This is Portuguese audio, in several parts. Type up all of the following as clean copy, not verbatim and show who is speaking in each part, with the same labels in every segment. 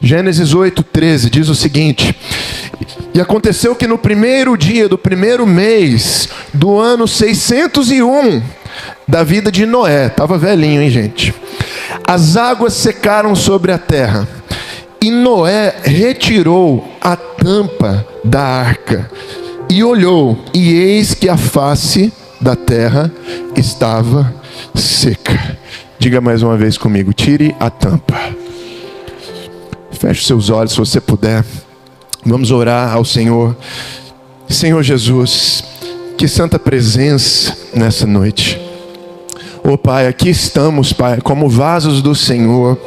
Speaker 1: Gênesis 8:13 diz o seguinte: e aconteceu que no primeiro dia do primeiro mês do ano 601 da vida de Noé, estava velhinho, hein, gente? As águas secaram sobre a terra, e Noé retirou a tampa da arca, e olhou, e eis que a face da terra estava seca. Diga mais uma vez comigo: tire a tampa. Feche seus olhos se você puder. Vamos orar ao Senhor. Senhor Jesus, que santa presença nessa noite. Oh Pai, aqui estamos, Pai, como vasos do Senhor,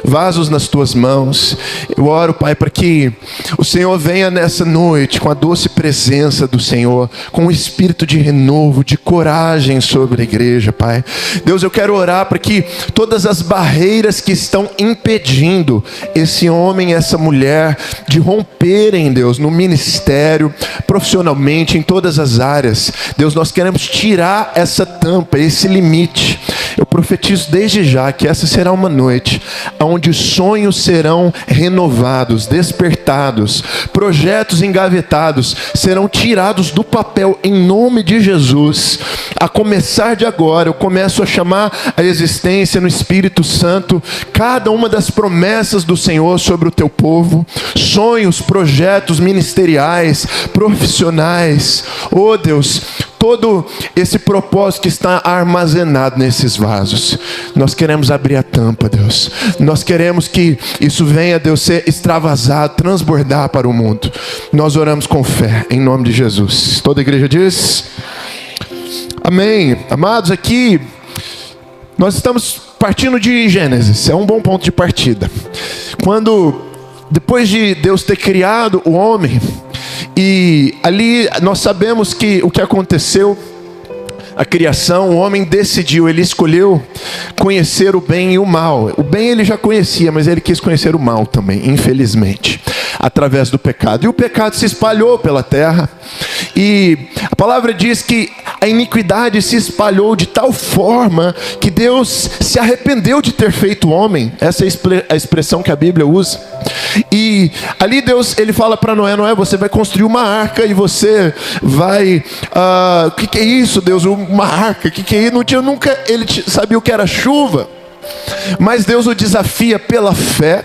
Speaker 1: vasos nas Tuas mãos. Eu oro, Pai, para que o Senhor venha nessa noite com a doce presença do Senhor, com um espírito de renovo, de coragem sobre a igreja, Pai. Deus, eu quero orar para que todas as barreiras que estão impedindo esse homem e essa mulher de romperem, Deus, no ministério, profissionalmente, em todas as áreas, Deus, nós queremos tirar essa tampa, esse limite. Eu profetizo desde já que essa será uma noite onde sonhos serão renovados, despertados, projetos engavetados serão tirados do papel em nome de Jesus. A começar de agora, eu começo a chamar a existência no Espírito Santo cada uma das promessas do Senhor sobre o teu povo, sonhos, projetos ministeriais, profissionais. Oh Deus, todo esse propósito que está armazenado nesses vasos, nós queremos abrir a tampa, Deus. Nós queremos que isso venha, Deus, ser extravasado, transbordar para o mundo. Nós oramos com fé, em nome de Jesus. Toda a igreja diz amém. Amados, aqui nós estamos partindo de Gênesis. É um bom ponto de partida. Quando, depois de Deus ter criado o homem, e ali nós sabemos que o que aconteceu, a criação, o homem decidiu, ele escolheu conhecer o bem e o mal. O bem ele já conhecia, mas ele quis conhecer o mal também, infelizmente, através do pecado. E o pecado se espalhou pela terra, e a palavra diz que a iniquidade se espalhou de tal forma que Deus se arrependeu de ter feito o homem. Essa é a expressão que a Bíblia usa. E ali Deus, ele fala para Noé: Noé, você vai construir uma arca, e você vai... o que é isso, Deus? Uma arca? O que é isso? Não tinha nunca... Ele sabia o que era chuva. Mas Deus o desafia pela fé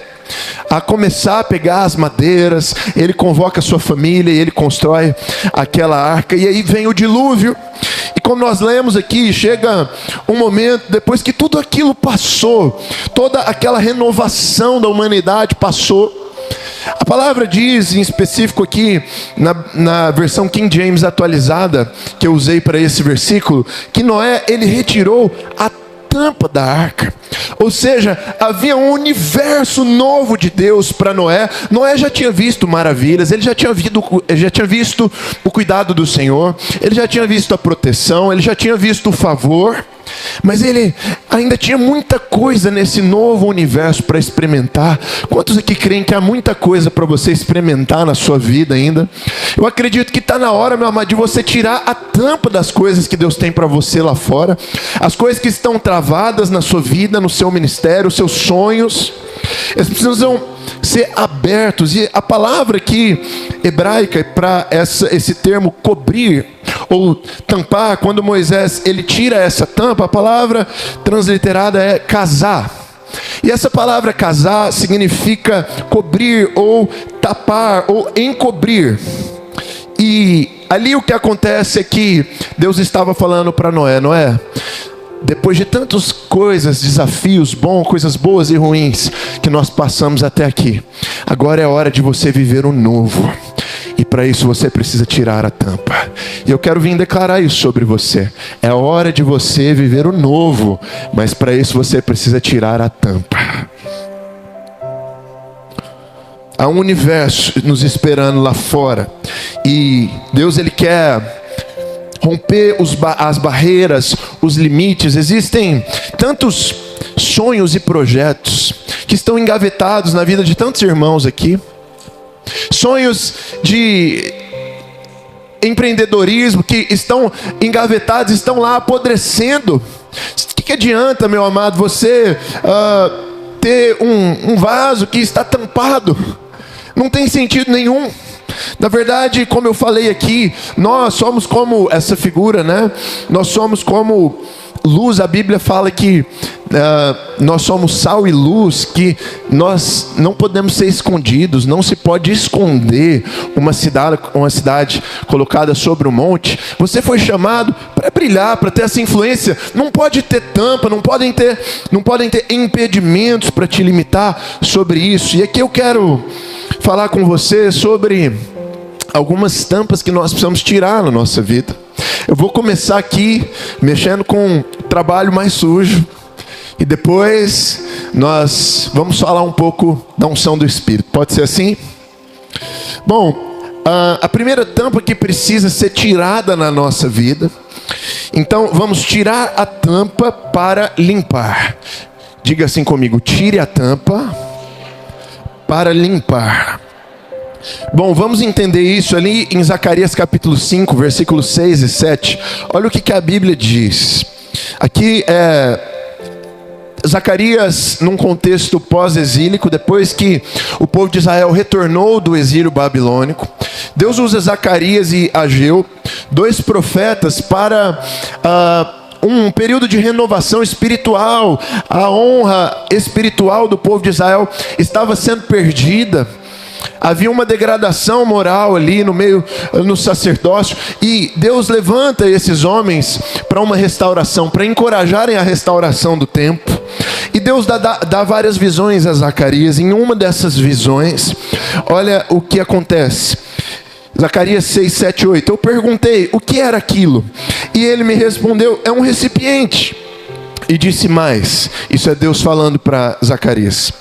Speaker 1: a começar a pegar as madeiras. Ele convoca a sua família e ele constrói aquela arca. E aí vem o dilúvio. E como nós lemos aqui, chega um momento, depois que tudo aquilo passou, toda aquela renovação da humanidade passou, a palavra diz, em específico aqui, na versão King James atualizada, que eu usei para esse versículo, que Noé, ele retirou a tampa da arca. Ou seja, havia um universo novo de Deus para Noé. Noé já tinha visto maravilhas, ele já tinha visto o cuidado do Senhor, ele já tinha visto a proteção, ele já tinha visto o favor, mas ele ainda tinha muita coisa nesse novo universo para experimentar. Quantos aqui creem que há muita coisa para você experimentar na sua vida ainda? Eu acredito que está na hora, meu amado, de você tirar a tampa das coisas que Deus tem para você lá fora. As coisas que estão travadas na sua vida, no seu ministério, os seus sonhos, eles precisam ser abertos. E a palavra aqui hebraica para esse termo cobrir ou tampar, quando Moisés ele tira essa tampa, a palavra transliterada é casar. E essa palavra casar significa cobrir ou tapar ou encobrir. E ali o que acontece é que Deus estava falando para Noé: Noé, depois de tantas coisas, desafios bons, coisas boas e ruins que nós passamos até aqui, agora é hora de você viver o novo. E para isso você precisa tirar a tampa. E eu quero vir declarar isso sobre você. É hora de você viver o novo, mas para isso você precisa tirar a tampa. Há um universo nos esperando lá fora. E Deus, ele quer romper as barreiras, os limites. Existem tantos sonhos e projetos que estão engavetados na vida de tantos irmãos aqui. Sonhos de empreendedorismo que estão engavetados, estão lá apodrecendo. O que adianta, meu amado, você ter um vaso que está tampado. Não tem sentido nenhum. Na verdade, como eu falei aqui, nós somos como essa figura, né? Nós somos como luz. A Bíblia fala que nós somos sal e luz, que nós não podemos ser escondidos. Não se pode esconder uma cidade colocada sobre um monte. Você foi chamado para brilhar, para ter essa influência. Não pode ter tampa, não podem ter impedimentos para te limitar sobre isso. E aqui eu quero falar com você sobre algumas tampas que nós precisamos tirar na nossa vida. Eu vou começar aqui mexendo com o trabalho mais sujo, e depois nós vamos falar um pouco da unção do Espírito. Pode ser assim? Bom, a primeira tampa que precisa ser tirada na nossa vida. Então vamos tirar a tampa para limpar. Diga assim comigo: tire a tampa para limpar. Bom, vamos entender isso ali em Zacarias capítulo 5, versículos 6 e 7. Olha o que a Bíblia diz. Aqui Zacarias, num contexto pós-exílico, depois que o povo de Israel retornou do exílio babilônico, Deus usa Zacarias e Ageu, dois profetas, para um período de renovação espiritual. A honra espiritual do povo de Israel estava sendo perdida. Havia uma degradação moral ali no sacerdócio, e Deus levanta esses homens para uma restauração, para encorajarem a restauração do templo. E Deus dá várias visões a Zacarias. Em uma dessas visões, olha o que acontece. Zacarias 6, 7, 8. Eu perguntei: o que era aquilo? E ele me respondeu: é um recipiente. E disse mais. Isso é Deus falando para Zacarias: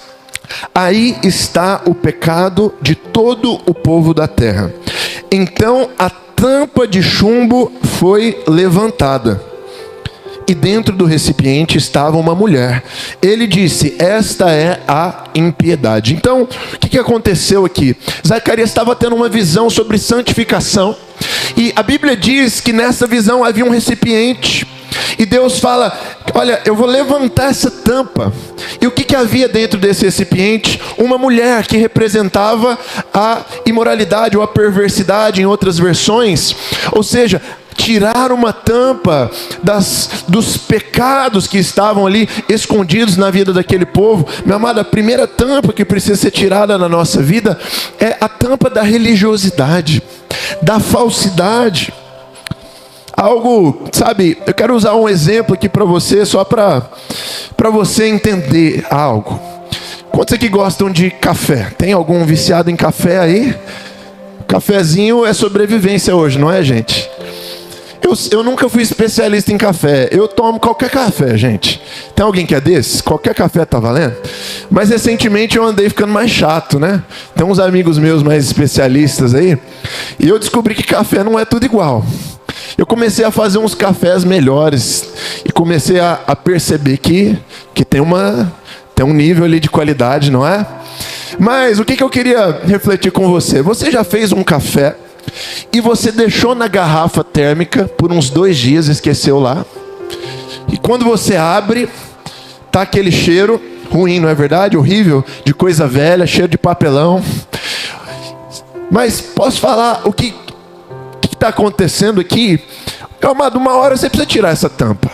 Speaker 1: aí está o pecado de todo o povo da terra. Então a tampa de chumbo foi levantada, e dentro do recipiente estava uma mulher. Ele disse: esta é a impiedade. Então, o que aconteceu aqui? Zacarias estava tendo uma visão sobre santificação, e a Bíblia diz que nessa visão havia um recipiente. E Deus fala: olha, eu vou levantar essa tampa. E o que havia dentro desse recipiente? Uma mulher que representava a imoralidade ou a perversidade, em outras versões. Ou seja, tirar uma tampa dos pecados que estavam ali escondidos na vida daquele povo. Meu amado, a primeira tampa que precisa ser tirada na nossa vida é a tampa da religiosidade, da falsidade. Algo, sabe, eu quero usar um exemplo aqui para você, só para você entender algo. Quantos aqui gostam de café? Tem algum viciado em café aí? Cafezinho é sobrevivência hoje, não é, gente? Eu nunca fui especialista em café. Eu tomo qualquer café, gente. Tem alguém que é desse? Qualquer café tá valendo? Mas recentemente eu andei ficando mais chato, né? Tem uns amigos meus mais especialistas aí, e eu descobri que café não é tudo igual. Eu comecei a fazer uns cafés melhores, e comecei a perceber que tem um nível ali de qualidade, não é? Mas o que eu queria refletir com você? Você já fez um café e você deixou na garrafa térmica por uns 2 dias, esqueceu lá, e quando você abre, tá aquele cheiro ruim, não é verdade? Horrível, de coisa velha, cheiro de papelão. Mas posso falar o que está acontecendo aqui? Amado, uma hora você precisa tirar essa tampa.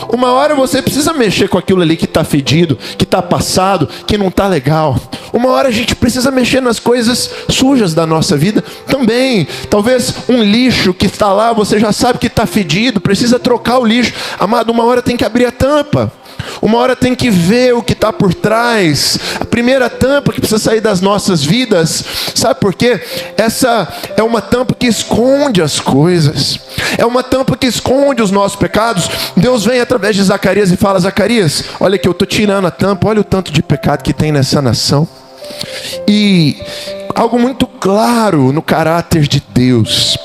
Speaker 1: Uma hora você precisa mexer com aquilo ali que está fedido, que está passado, que não está legal. Uma hora a gente precisa mexer nas coisas sujas da nossa vida também. Talvez um lixo que está lá, você já sabe que está fedido, precisa trocar o lixo. Amado, uma hora tem que abrir a tampa. Uma hora tem que ver o que está por trás. A primeira tampa que precisa sair das nossas vidas, sabe por quê? Essa é uma tampa que esconde as coisas. É uma tampa que esconde os nossos pecados. Deus vem através de Zacarias e fala: Zacarias, olha que eu estou tirando a tampa. Olha o tanto de pecado que tem nessa nação. E algo muito claro no caráter de Deus,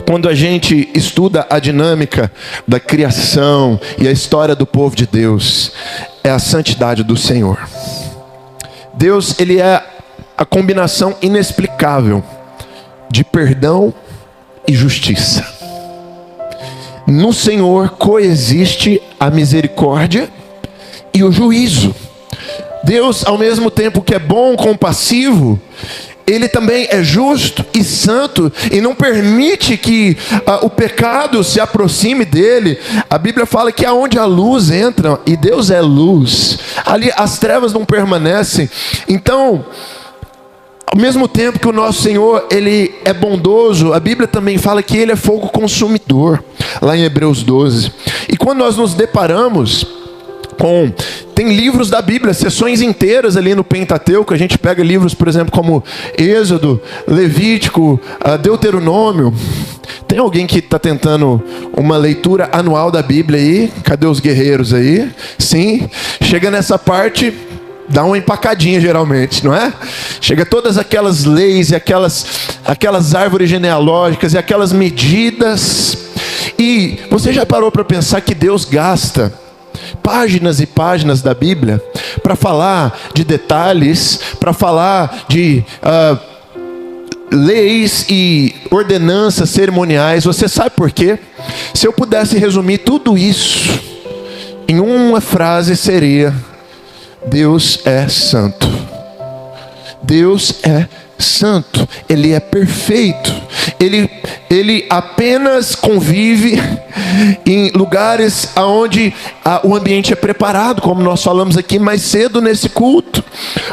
Speaker 1: quando a gente estuda a dinâmica da criação e a história do povo de Deus, é a santidade do Senhor. Deus, ele é a combinação inexplicável de perdão e justiça. No Senhor coexiste a misericórdia e o juízo. Deus, ao mesmo tempo que é bom, compassivo, Ele também é justo e santo e não permite que o pecado se aproxime dele. A Bíblia fala que aonde a luz entra, e Deus é luz, ali as trevas não permanecem. Então, ao mesmo tempo que o nosso Senhor, Ele é bondoso, a Bíblia também fala que Ele é fogo consumidor, lá em Hebreus 12. E quando nós nos deparamos tem livros da Bíblia, sessões inteiras ali no Pentateuco. A gente pega livros, por exemplo, como Êxodo, Levítico, Deuteronômio. Tem alguém que está tentando uma leitura anual da Bíblia aí? Cadê os guerreiros aí? Sim, chega nessa parte, dá uma empacadinha geralmente, não é? Chega todas aquelas leis e aquelas árvores genealógicas e aquelas medidas. E você já parou para pensar que Deus gasta páginas e páginas da Bíblia para falar de detalhes, para falar de leis e ordenanças cerimoniais? Você sabe por quê? Se eu pudesse resumir tudo isso em uma frase, seria: Deus é santo. Deus é santo, Ele é perfeito. Ele apenas convive em lugares onde o ambiente é preparado, como nós falamos aqui mais cedo nesse culto.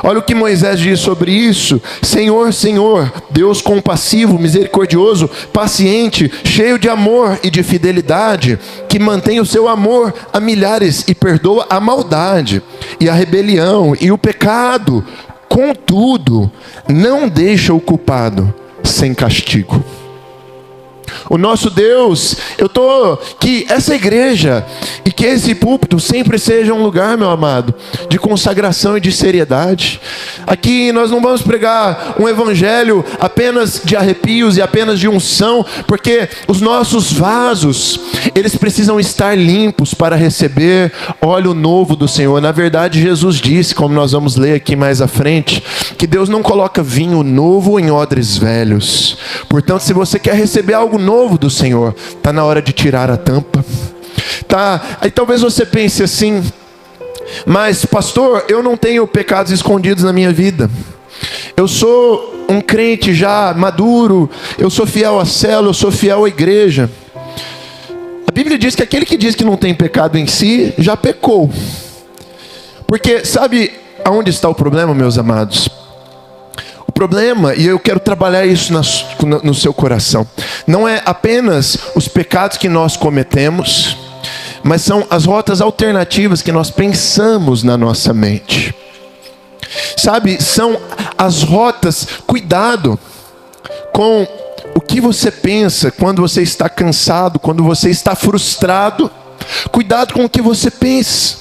Speaker 1: Olha o que Moisés diz sobre isso: Senhor, Senhor, Deus compassivo, misericordioso, paciente, cheio de amor e de fidelidade, que mantém o seu amor a milhares e perdoa a maldade e a rebelião e o pecado. Contudo, não deixa o culpado sem castigo. O nosso Deus, que essa igreja e que esse púlpito sempre seja um lugar, meu amado, de consagração e de seriedade. Aqui nós não vamos pregar um evangelho apenas de arrepios e apenas de unção, porque os nossos vasos, eles precisam estar limpos para receber óleo novo do Senhor. Na verdade, Jesus disse, como nós vamos ler aqui mais à frente, que Deus não coloca vinho novo em odres velhos. Portanto, se você quer receber algo novo do Senhor, está na hora de tirar a tampa. Aí talvez você pense assim: mas pastor, eu não tenho pecados escondidos na minha vida, eu sou um crente já maduro, eu sou fiel à célula, eu sou fiel à igreja. A Bíblia diz que aquele que diz que não tem pecado em si, já pecou. Porque sabe aonde está o problema, meus amados? O problema, e eu quero trabalhar isso no seu coração, não é apenas os pecados que nós cometemos, mas são as rotas alternativas que nós pensamos na nossa mente. Sabe, são as rotas. Cuidado com o que você pensa quando você está cansado, quando você está frustrado. Cuidado com o que você pensa.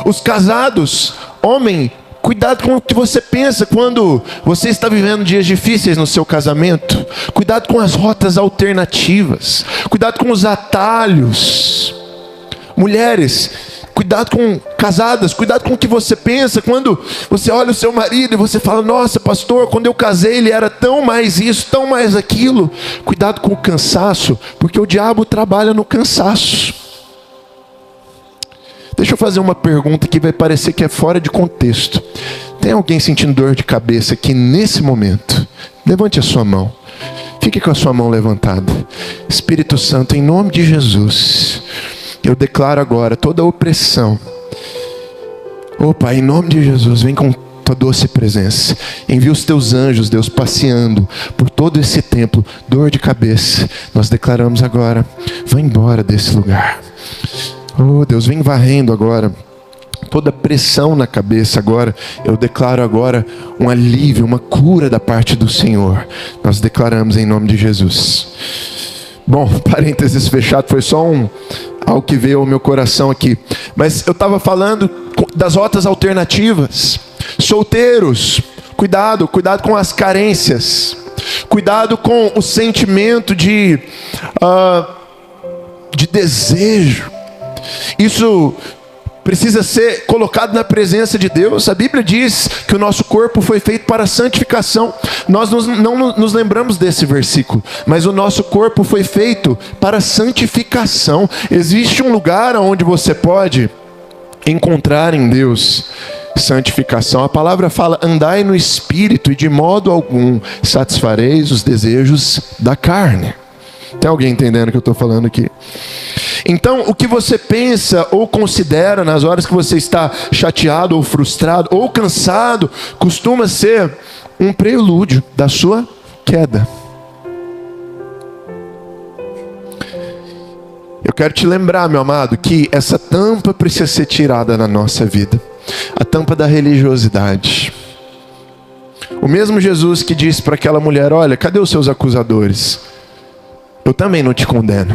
Speaker 1: Os casados, homem, cuidado com o que você pensa quando você está vivendo dias difíceis no seu casamento. Cuidado com as rotas alternativas. Cuidado com os atalhos. Mulheres, cuidado com casadas. Cuidado com o que você pensa quando você olha o seu marido e você fala: nossa, pastor, quando eu casei ele era tão mais isso, tão mais aquilo. Cuidado com o cansaço, porque o diabo trabalha no cansaço. Deixa eu fazer uma pergunta que vai parecer que é fora de contexto. Tem alguém sentindo dor de cabeça aqui nesse momento? Levante a sua mão. Fique com a sua mão levantada. Espírito Santo, em nome de Jesus, eu declaro agora toda a opressão. Pai, em nome de Jesus, vem com tua doce presença. Envia os teus anjos, Deus, passeando por todo esse templo. Dor de cabeça, nós declaramos agora: vai embora desse lugar. Deus, vem varrendo agora toda pressão na cabeça agora. Eu declaro agora um alívio, uma cura da parte do Senhor. Nós declaramos em nome de Jesus. Bom, parênteses fechado, foi só algo que veio ao meu coração aqui. Mas eu estava falando das rotas alternativas. Solteiros, cuidado com as carências. Cuidado com o sentimento de desejo. Isso precisa ser colocado na presença de Deus. A Bíblia diz que o nosso corpo foi feito para santificação. Nós não nos lembramos desse versículo, mas o nosso corpo foi feito para santificação. Existe um lugar onde você pode encontrar em Deus santificação. A palavra fala: andai no Espírito e de modo algum satisfareis os desejos da carne. Tem alguém entendendo o que eu estou falando aqui? Então, o que você pensa ou considera nas horas que você está chateado ou frustrado ou cansado, costuma ser um prelúdio da sua queda. Eu quero te lembrar, meu amado, que essa tampa precisa ser tirada na nossa vida. A tampa da religiosidade. O mesmo Jesus que disse para aquela mulher: olha, cadê os seus acusadores? Eu também não te condeno.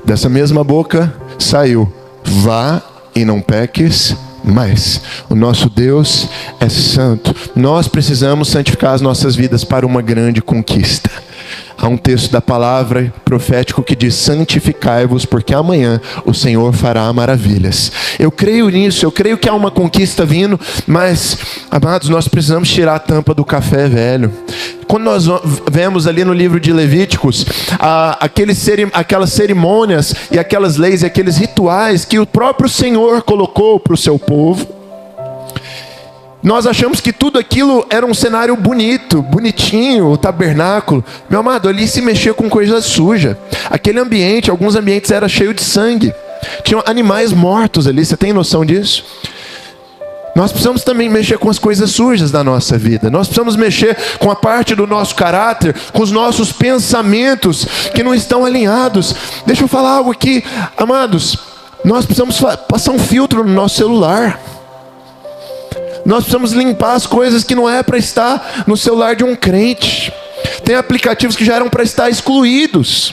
Speaker 1: Dessa mesma boca saiu: vá e não peques mais. O nosso Deus é santo. Nós precisamos santificar as nossas vidas para uma grande conquista. Há um texto da palavra profético que diz: santificai-vos, porque amanhã o Senhor fará maravilhas. Eu creio nisso, eu creio que há uma conquista vindo, mas, amados, nós precisamos tirar a tampa do café velho. Quando nós vemos ali no livro de Levíticos, aquelas cerimônias e aquelas leis e aqueles rituais que o próprio Senhor colocou para o seu povo, nós achamos que tudo aquilo era um cenário bonito, bonitinho, o tabernáculo. Meu amado, ali se mexia com coisa suja. Aquele ambiente, alguns ambientes era cheio de sangue. Tinham animais mortos ali, você tem noção disso? Nós precisamos também mexer com as coisas sujas da nossa vida. Nós precisamos mexer com a parte do nosso caráter, com os nossos pensamentos que não estão alinhados. Deixa eu falar algo aqui, amados. Nós precisamos passar um filtro no nosso celular. Nós precisamos limpar as coisas que não é para estar no celular de um crente. Tem aplicativos que já eram para estar excluídos.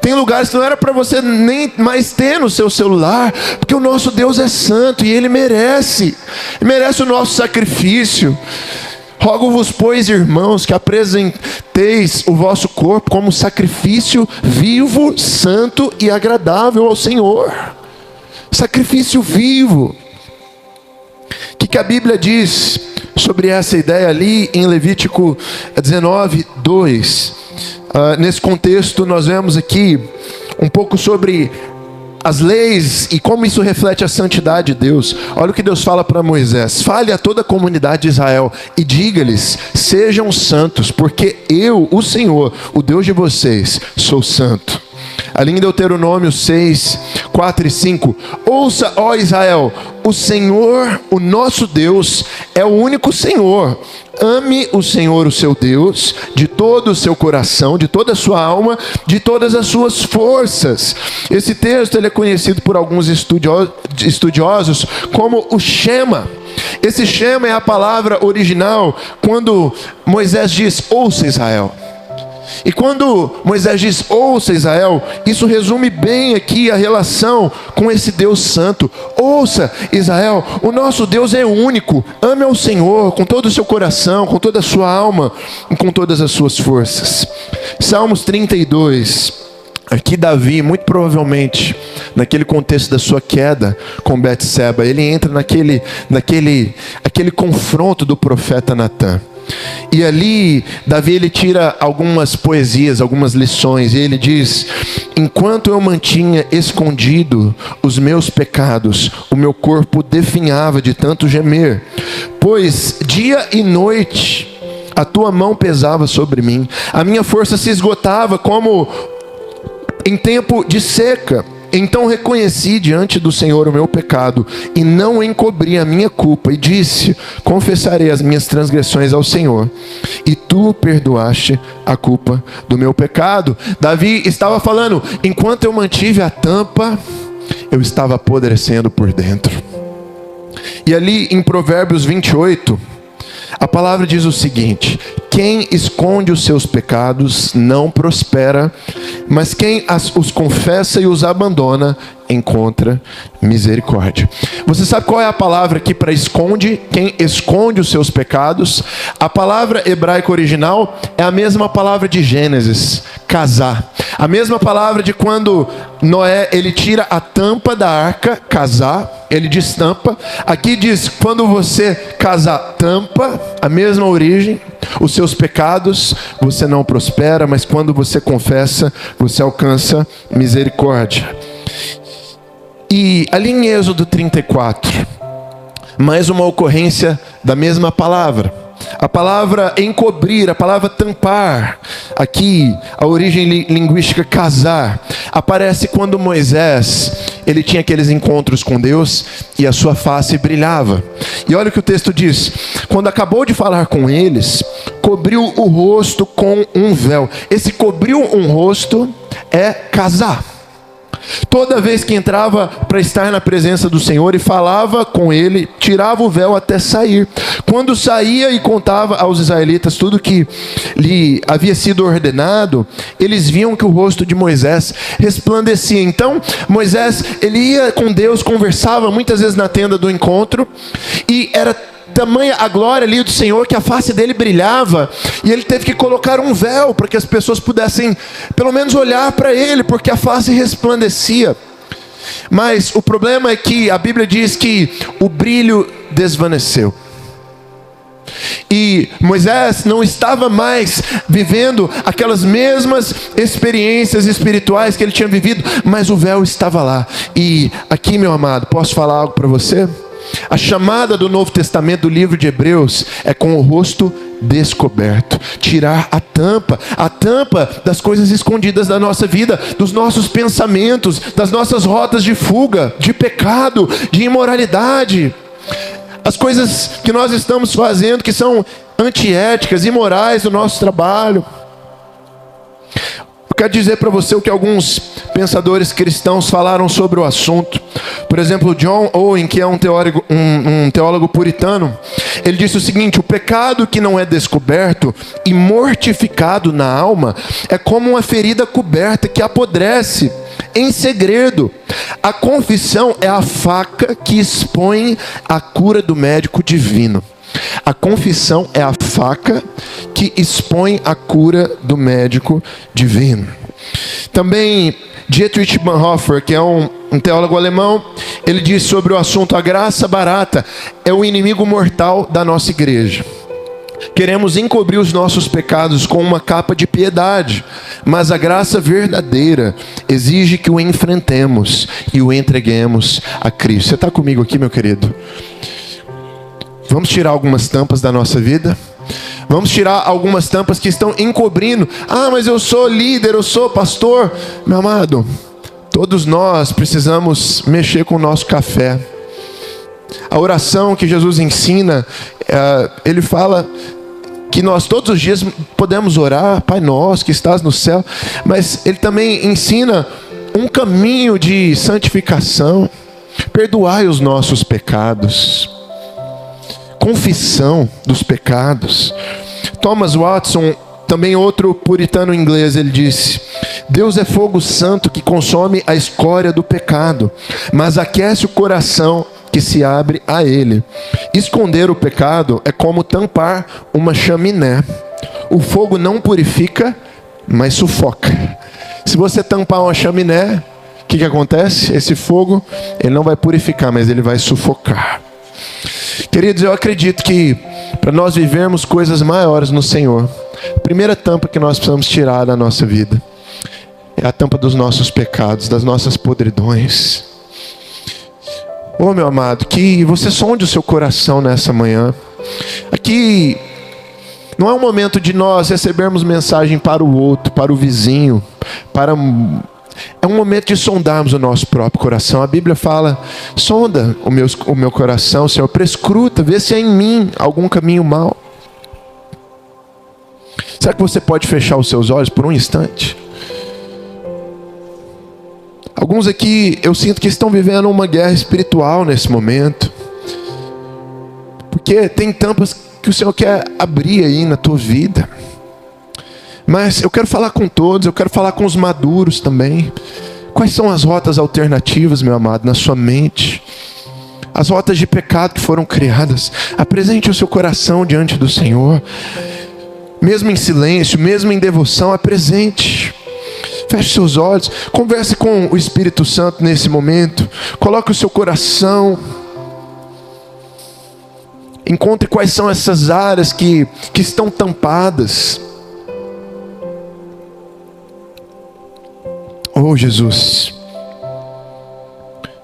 Speaker 1: Tem lugares que não era para você nem mais ter no seu celular, porque o nosso Deus é santo e Ele merece o nosso sacrifício. Rogo-vos, pois, irmãos, que apresenteis o vosso corpo como sacrifício vivo, santo e agradável ao Senhor. Sacrifício vivo. O que a Bíblia diz sobre essa ideia ali em Levítico 19, 2? Nesse contexto nós vemos aqui um pouco sobre as leis e como isso reflete a santidade de Deus. Olha o que Deus fala para Moisés: fale a toda a comunidade de Israel e diga-lhes: sejam santos, porque eu, o Senhor, o Deus de vocês, sou santo. Ali em Deuteronômio 6, 4 e 5: ouça, ó Israel, o Senhor, o nosso Deus, é o único Senhor. Ame o Senhor, o seu Deus, de todo o seu coração, de toda a sua alma, de todas as suas forças. Esse texto ele é conhecido por alguns estudiosos como o Shema. Esse Shema é a palavra original quando Moisés diz: ouça, Israel. E quando Moisés diz: ouça, Israel, isso resume bem aqui a relação com esse Deus santo. Ouça, Israel, o nosso Deus é único. Ame ao Senhor com todo o seu coração, com toda a sua alma e com todas as suas forças. Salmos 32. Aqui Davi, muito provavelmente, naquele contexto da sua queda com Betseba, ele entra naquele confronto do profeta Natã. E ali, Davi ele tira algumas poesias, algumas lições, e ele diz: enquanto eu mantinha escondido os meus pecados, o meu corpo definhava de tanto gemer, pois dia e noite a tua mão pesava sobre mim, a minha força se esgotava como em tempo de seca. Então reconheci diante do Senhor o meu pecado e não encobri a minha culpa, e disse: confessarei as minhas transgressões ao Senhor, e tu perdoaste a culpa do meu pecado. Davi estava falando: enquanto eu mantive a tampa, eu estava apodrecendo por dentro. E ali em Provérbios 28, a palavra diz o seguinte: quem esconde os seus pecados não prospera, mas quem os confessa e os abandona encontra misericórdia. Você sabe qual é a palavra aqui para esconde? Quem esconde os seus pecados? A palavra hebraica original é a mesma palavra de Gênesis, casar. A mesma palavra de quando Noé ele tira a tampa da arca, casar, ele destampa. Aqui diz: quando você casar, tampa, a mesma origem. Os seus pecados você não prospera, mas quando você confessa, você alcança misericórdia. E ali em Êxodo 34, mais uma ocorrência da mesma palavra. A palavra encobrir, a palavra tampar, aqui a origem linguística casar, aparece quando Moisés, ele tinha aqueles encontros com Deus e a sua face brilhava. E olha o que o texto diz: quando acabou de falar com eles, cobriu o rosto com um véu. Esse cobriu um rosto é casar. Toda vez que entrava para estar na presença do Senhor e falava com ele, tirava o véu até sair. Quando saía e contava aos israelitas tudo que lhe havia sido ordenado, eles viam que o rosto de Moisés resplandecia. Então Moisés, ele ia com Deus, conversava muitas vezes na tenda do encontro, e era tamanha a glória ali do Senhor que a face dele brilhava, e ele teve que colocar um véu para que as pessoas pudessem pelo menos olhar para ele, porque a face resplandecia. Mas o problema é que a Bíblia diz que o brilho desvaneceu, e Moisés não estava mais vivendo aquelas mesmas experiências espirituais que ele tinha vivido, mas o véu estava lá. E aqui, meu amado, posso falar algo para você? A chamada do Novo Testamento, do livro de Hebreus, é com o rosto descoberto. Tirar a tampa das coisas escondidas da nossa vida, dos nossos pensamentos, das nossas rotas de fuga, de pecado, de imoralidade. As coisas que nós estamos fazendo que são antiéticas, imorais do nosso trabalho. Eu quero dizer para você o que alguns pensadores cristãos falaram sobre o assunto. Por exemplo, John Owen, que é um teólogo puritano, ele disse o seguinte: o pecado que não é descoberto e mortificado na alma é como uma ferida coberta que apodrece em segredo. A confissão é a faca que expõe a cura do médico divino. A confissão é a faca que expõe a cura do médico divino. Também Dietrich Bonhoeffer, que é um teólogo alemão, ele diz sobre o assunto: a graça barata é o inimigo mortal da nossa igreja. Queremos encobrir os nossos pecados com uma capa de piedade, mas a graça verdadeira exige que o enfrentemos e o entreguemos a Cristo. Você está comigo aqui, meu querido? Vamos tirar algumas tampas da nossa vida? Vamos tirar algumas tampas que estão encobrindo. Ah, mas eu sou líder, eu sou pastor. Meu amado, todos nós precisamos mexer com o nosso café. A oração que Jesus ensina, ele fala que nós todos os dias podemos orar: Pai nosso que estás no céu. Mas ele também ensina um caminho de santificação. Perdoai os nossos pecados. Confissão dos pecados. Thomas Watson, também outro puritano inglês, ele disse: Deus é fogo santo que consome a escória do pecado, mas aquece o coração que se abre a ele. Esconder o pecado é como tampar uma chaminé. O fogo não purifica, mas sufoca. Se você tampar uma chaminé, o que acontece? Esse fogo, ele não vai purificar, mas ele vai sufocar. Queridos, eu acredito que para nós vivermos coisas maiores no Senhor, a primeira tampa que nós precisamos tirar da nossa vida é a tampa dos nossos pecados, das nossas podridões. Oh, meu amado, que você sonde o seu coração nessa manhã. Aqui não é um momento de nós recebermos mensagem para o outro, para o vizinho, é um momento de sondarmos o nosso próprio coração. A Bíblia fala: sonda o meu coração, Senhor, prescruta, vê se há em mim algum caminho mau. Será que você pode fechar os seus olhos por um instante? Alguns aqui, eu sinto que estão vivendo uma guerra espiritual nesse momento, porque tem tampas que o Senhor quer abrir aí na tua vida. Mas eu quero falar com todos, eu quero falar com os maduros também. Quais são as rotas alternativas, meu amado, na sua mente? As rotas de pecado que foram criadas. Apresente o seu coração diante do Senhor. Mesmo em silêncio, mesmo em devoção, apresente. Feche seus olhos, converse com o Espírito Santo nesse momento. Coloque o seu coração. Encontre quais são essas áreas que estão tampadas. Oh, Jesus,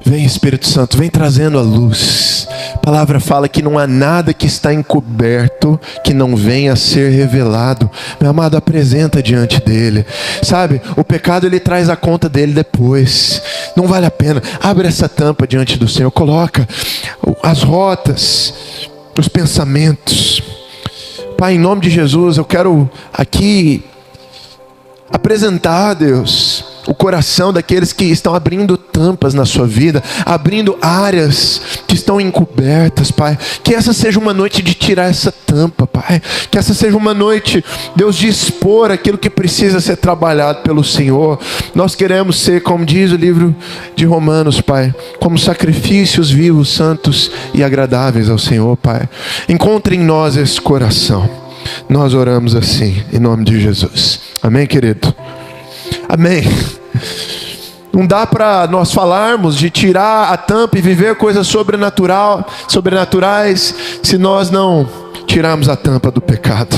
Speaker 1: Vem, Espírito Santo, vem trazendo a luz. A palavra fala que não há nada que está encoberto que não venha a ser revelado. Meu amado, apresenta diante dele. Sabe, o pecado ele traz a conta dele depois. Não vale a pena. Abre essa tampa diante do Senhor. Coloca as rotas, os pensamentos. Pai, em nome de Jesus, eu quero aqui apresentar, Deus, o coração daqueles que estão abrindo tampas na sua vida, abrindo áreas que estão encobertas, Pai. Que essa seja uma noite de tirar essa tampa, Pai. Que essa seja uma noite, Deus, de expor aquilo que precisa ser trabalhado pelo Senhor. Nós queremos ser, como diz o livro de Romanos, Pai, como sacrifícios vivos, santos e agradáveis ao Senhor, Pai. Encontre em nós esse coração. Nós oramos assim, em nome de Jesus. Amém, querido? Amém. Não dá para nós falarmos de tirar a tampa e viver coisas sobrenaturais se nós não tirarmos a tampa do pecado.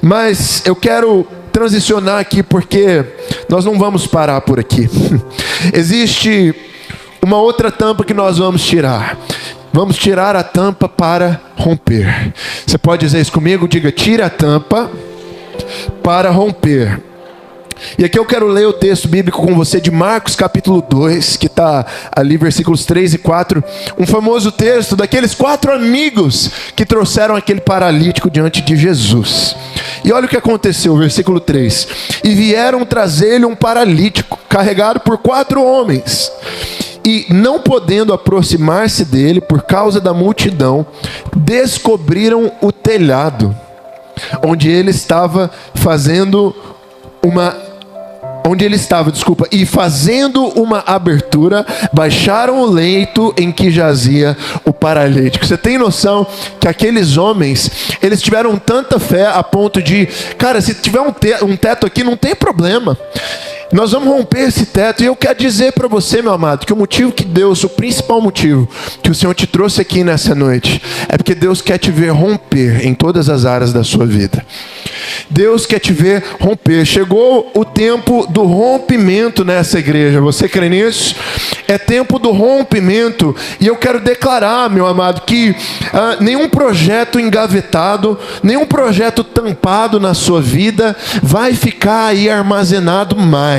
Speaker 1: Mas eu quero transicionar aqui porque nós não vamos parar por aqui. Existe uma outra tampa que nós vamos tirar. Vamos tirar a tampa para romper. Você pode dizer isso comigo? Diga: tira a tampa para romper. E aqui eu quero ler o texto bíblico com você de Marcos capítulo 2, que está ali versículos 3 e 4. Um famoso texto daqueles 4 amigos que trouxeram aquele paralítico diante de Jesus. E olha o que aconteceu, versículo 3. E vieram trazer-lhe um paralítico, carregado por 4 homens. E não podendo aproximar-se dele por causa da multidão, descobriram o telhado, onde ele estava, e fazendo uma abertura, baixaram o leito em que jazia o paralítico. Você tem noção que aqueles homens, eles tiveram tanta fé a ponto de, cara, se tiver um teto aqui, não tem problema. Nós vamos romper esse teto. E eu quero dizer para você, meu amado, que o principal motivo que o Senhor te trouxe aqui nessa noite é porque Deus quer te ver romper em todas as áreas da sua vida. Deus quer te ver romper. Chegou o tempo do rompimento nessa igreja. Você crê nisso? É tempo do rompimento. E eu quero declarar, meu amado, que nenhum projeto engavetado, nenhum projeto tampado na sua vida vai ficar aí armazenado mais.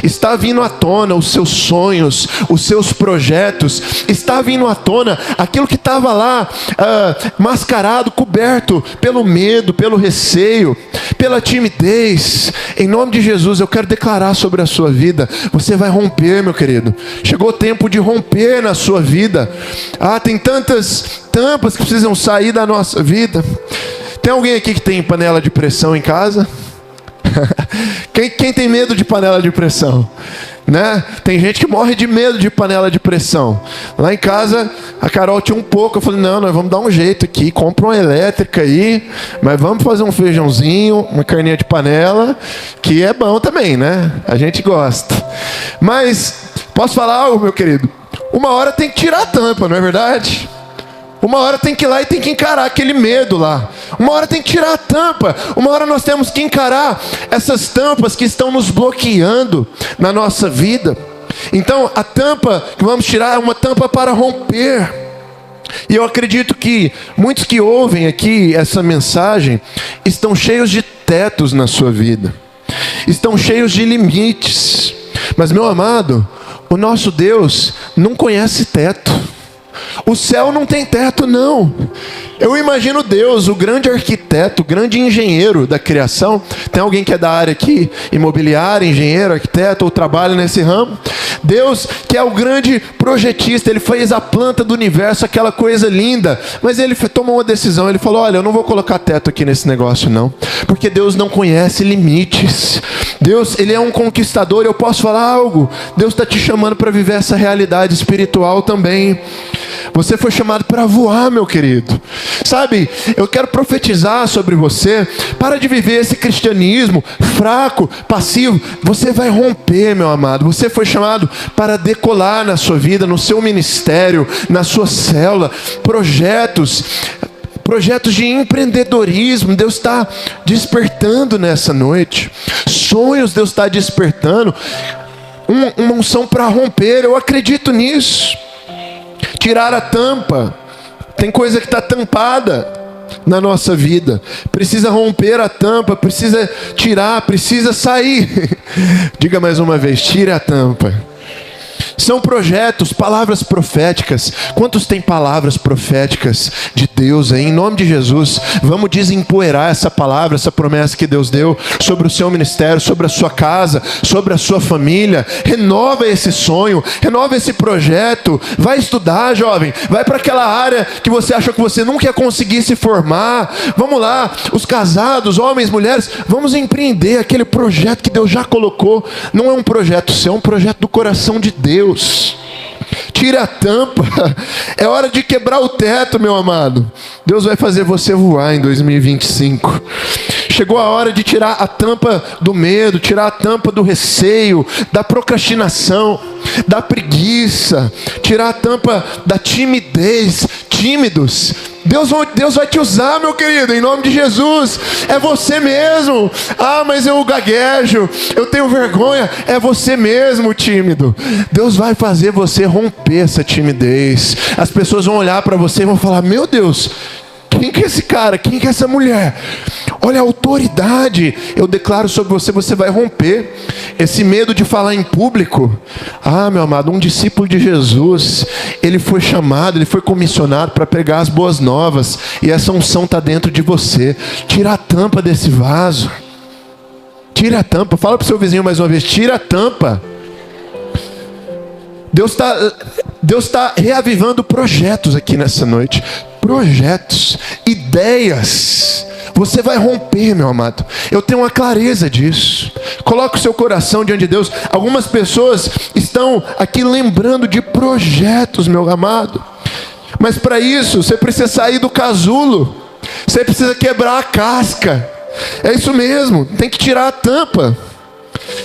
Speaker 1: Está vindo à tona os seus sonhos, os seus projetos. Está vindo à tona aquilo que estava lá mascarado, coberto pelo medo, pelo receio, pela timidez. Em nome de Jesus, eu quero declarar sobre a sua vida: você vai romper, meu querido. Chegou o tempo de romper na sua vida. Tem tantas tampas que precisam sair da nossa vida. Tem alguém aqui que tem panela de pressão em casa? Quem tem medo de panela de pressão? Né? Tem gente que morre de medo de panela de pressão. Lá em casa, a Carol tinha um pouco. Eu falei: não, nós vamos dar um jeito aqui. Compra uma elétrica aí, mas vamos fazer um feijãozinho, uma carninha de panela, que é bom também, né? A gente gosta. Mas, posso falar algo, meu querido? Uma hora tem que tirar a tampa, não é verdade? Uma hora tem que ir lá e tem que encarar aquele medo lá. Uma hora tem que tirar a tampa. Uma hora nós temos que encarar essas tampas que estão nos bloqueando na nossa vida. Então a tampa que vamos tirar é uma tampa para romper. E eu acredito que muitos que ouvem aqui essa mensagem estão cheios de tetos na sua vida. Estão cheios de limites. Mas, meu amado, o nosso Deus não conhece teto. O céu não tem teto, não. Eu imagino Deus, o grande arquiteto, o grande engenheiro da criação. Tem alguém que é da área aqui, imobiliária, engenheiro, arquiteto, ou trabalha nesse ramo? Deus, que é o grande projetista, Ele fez a planta do universo, aquela coisa linda. Mas Ele tomou uma decisão, Ele falou: olha, eu não vou colocar teto aqui nesse negócio não. Porque Deus não conhece limites. Deus, Ele é um conquistador. Eu posso falar algo? Deus está te chamando para viver essa realidade espiritual também. Você foi chamado para voar, meu querido. Sabe, eu quero profetizar sobre você. Para de viver esse cristianismo fraco, passivo. Você vai romper, meu amado. Você foi chamado para decolar na sua vida, no seu ministério, na sua célula. Projetos de empreendedorismo, Deus está despertando nessa noite. Sonhos, Deus está despertando. uma unção para romper. Eu acredito nisso. Tirar a tampa. Tem coisa que está tampada na nossa vida. Precisa romper a tampa, precisa tirar, precisa sair. Diga mais uma vez, tire a tampa. São projetos, palavras proféticas. Quantos têm palavras proféticas de Deus aí? Em nome de Jesus, vamos desempoeirar essa palavra, essa promessa que Deus deu sobre o seu ministério, sobre a sua casa, sobre a sua família. Renova esse sonho, renova esse projeto. Vai estudar, jovem. Vai para aquela área que você achou que você nunca ia conseguir se formar. Vamos lá, os casados, homens, mulheres, vamos empreender aquele projeto que Deus já colocou. Não é um projeto seu, é um projeto do coração de Deus. Tire a tampa. É hora de quebrar o teto, meu amado. Deus vai fazer você voar em 2025. Chegou a hora de tirar a tampa do medo, tirar a tampa do receio, da procrastinação, da preguiça, tirar a tampa da timidez. Tímidos, Deus vai te usar, meu querido, em nome de Jesus. É você mesmo. Ah, mas eu gaguejo, eu tenho vergonha. É você mesmo, tímido. Deus vai fazer você romper essa timidez. As pessoas vão olhar para você e vão falar: meu Deus, quem que é esse cara? Quem que é essa mulher? Olha a autoridade. Eu declaro sobre você, você vai romper esse medo de falar em público. Ah, meu amado, um discípulo de Jesus, ele foi chamado, ele foi comissionado para pregar as boas novas. E essa unção está dentro de você. Tira a tampa desse vaso. Tira a tampa. Fala para o seu vizinho mais uma vez: tira a tampa. Deus está reavivando projetos aqui nessa noite. Projetos, ideias. Você vai romper, meu amado. Eu tenho uma clareza disso. Coloque o seu coração diante de Deus. Algumas pessoas estão aqui lembrando de projetos, meu amado. Mas para isso, você precisa sair do casulo. Você precisa quebrar a casca. É isso mesmo, tem que tirar a tampa.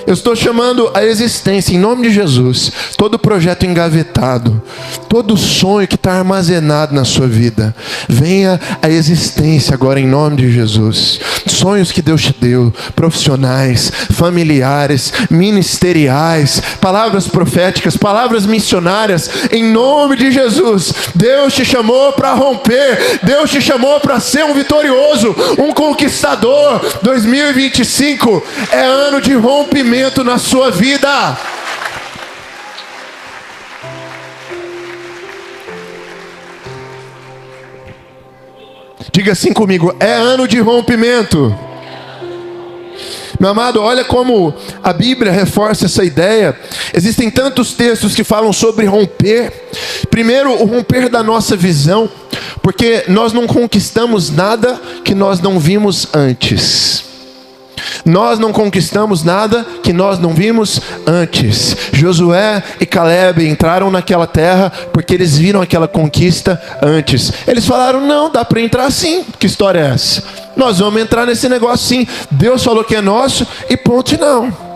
Speaker 1: Eu estou chamando a existência, em nome de Jesus, todo projeto engavetado, todo sonho que está armazenado na sua vida, venha à existência agora em nome de Jesus. Sonhos que Deus te deu, profissionais, familiares, ministeriais, palavras proféticas, palavras missionárias, em nome de Jesus. Deus te chamou para romper, Deus te chamou para ser um vitorioso, um conquistador. 2025 é ano de rompimento na sua vida. Diga assim comigo: é ano de rompimento. Meu amado, olha como a Bíblia reforça essa ideia. Existem tantos textos que falam sobre romper. Primeiro, o romper da nossa visão, porque nós não conquistamos nada que nós não vimos antes. Nós não conquistamos nada que nós não vimos antes. Josué e Caleb entraram naquela terra porque eles viram aquela conquista antes. Eles falaram: não, dá para entrar sim. Que história é essa? Nós vamos entrar nesse negócio sim. Deus falou que é nosso e ponto e não.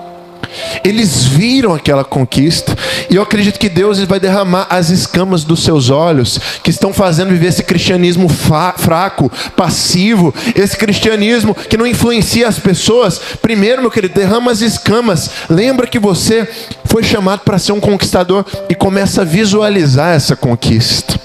Speaker 1: Eles viram aquela conquista. E eu acredito que Deus vai derramar as escamas dos seus olhos, que estão fazendo viver esse cristianismo fraco, passivo, esse cristianismo que não influencia as pessoas. Primeiro, meu querido, derrama as escamas. Lembra que você foi chamado para ser um conquistador e começa a visualizar essa conquista.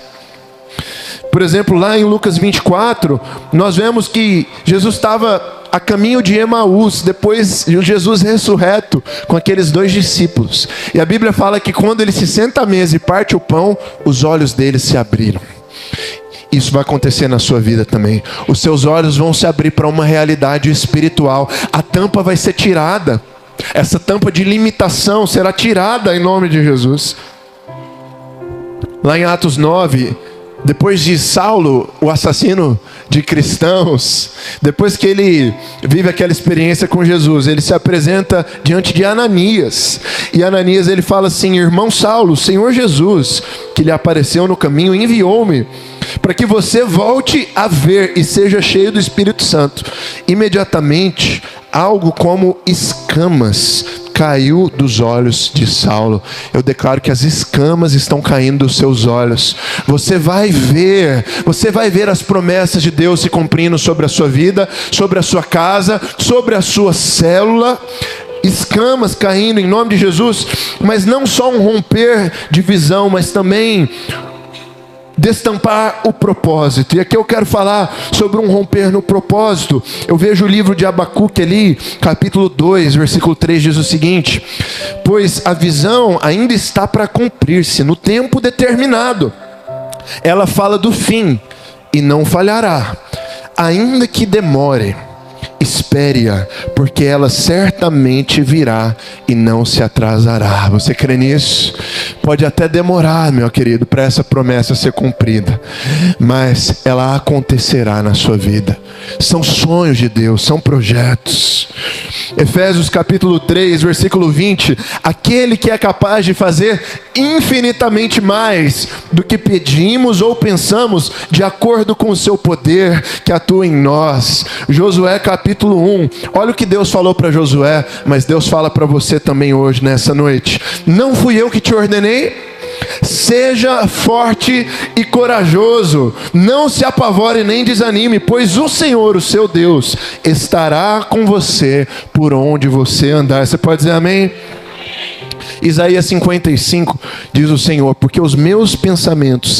Speaker 1: Por exemplo, lá em Lucas 24, nós vemos que Jesus estava a caminho de Emaús, depois de Jesus ressurreto com aqueles 2 discípulos. E a Bíblia fala que quando ele se senta à mesa e parte o pão, os olhos deles se abriram. Isso vai acontecer na sua vida também. Os seus olhos vão se abrir para uma realidade espiritual. A tampa vai ser tirada. Essa tampa de limitação será tirada em nome de Jesus. Lá em Atos 9, depois de Saulo, o assassino de cristãos, depois que ele vive aquela experiência com Jesus, ele se apresenta diante de Ananias. E Ananias, ele fala assim: irmão Saulo, o Senhor Jesus, que lhe apareceu no caminho, enviou-me para que você volte a ver e seja cheio do Espírito Santo. Imediatamente, algo como escamas caiu dos olhos de Saulo. Eu declaro que as escamas estão caindo dos seus olhos. Você vai ver as promessas de Deus se cumprindo sobre a sua vida, sobre a sua casa, sobre a sua célula. escamas caindo em nome de Jesus, mas não só um romper de visão, mas também destampar o propósito. E aqui eu quero falar sobre um romper no propósito. Eu vejo o livro de Abacuque ali, capítulo 2, versículo 3, diz o seguinte: pois a visão ainda está para cumprir-se no tempo determinado. Ela fala do fim e não falhará, ainda que demore. Espere-a, porque ela certamente virá e não se atrasará. Você crê nisso? Pode até demorar, meu querido, para essa promessa ser cumprida, mas ela acontecerá na sua vida. São sonhos de Deus, são projetos. Efésios capítulo 3, versículo 20: aquele que é capaz de fazer infinitamente mais do que pedimos ou pensamos, de acordo com o seu poder que atua em nós. Josué capítulo 1, olha o que Deus falou para Josué, mas Deus fala para você também hoje, nessa noite: não fui eu que te ordenei? Seja forte e corajoso, não se apavore nem desanime, pois o Senhor, o seu Deus, estará com você por onde você andar. Você pode dizer amém? Isaías 55 diz o Senhor: porque os meus pensamentos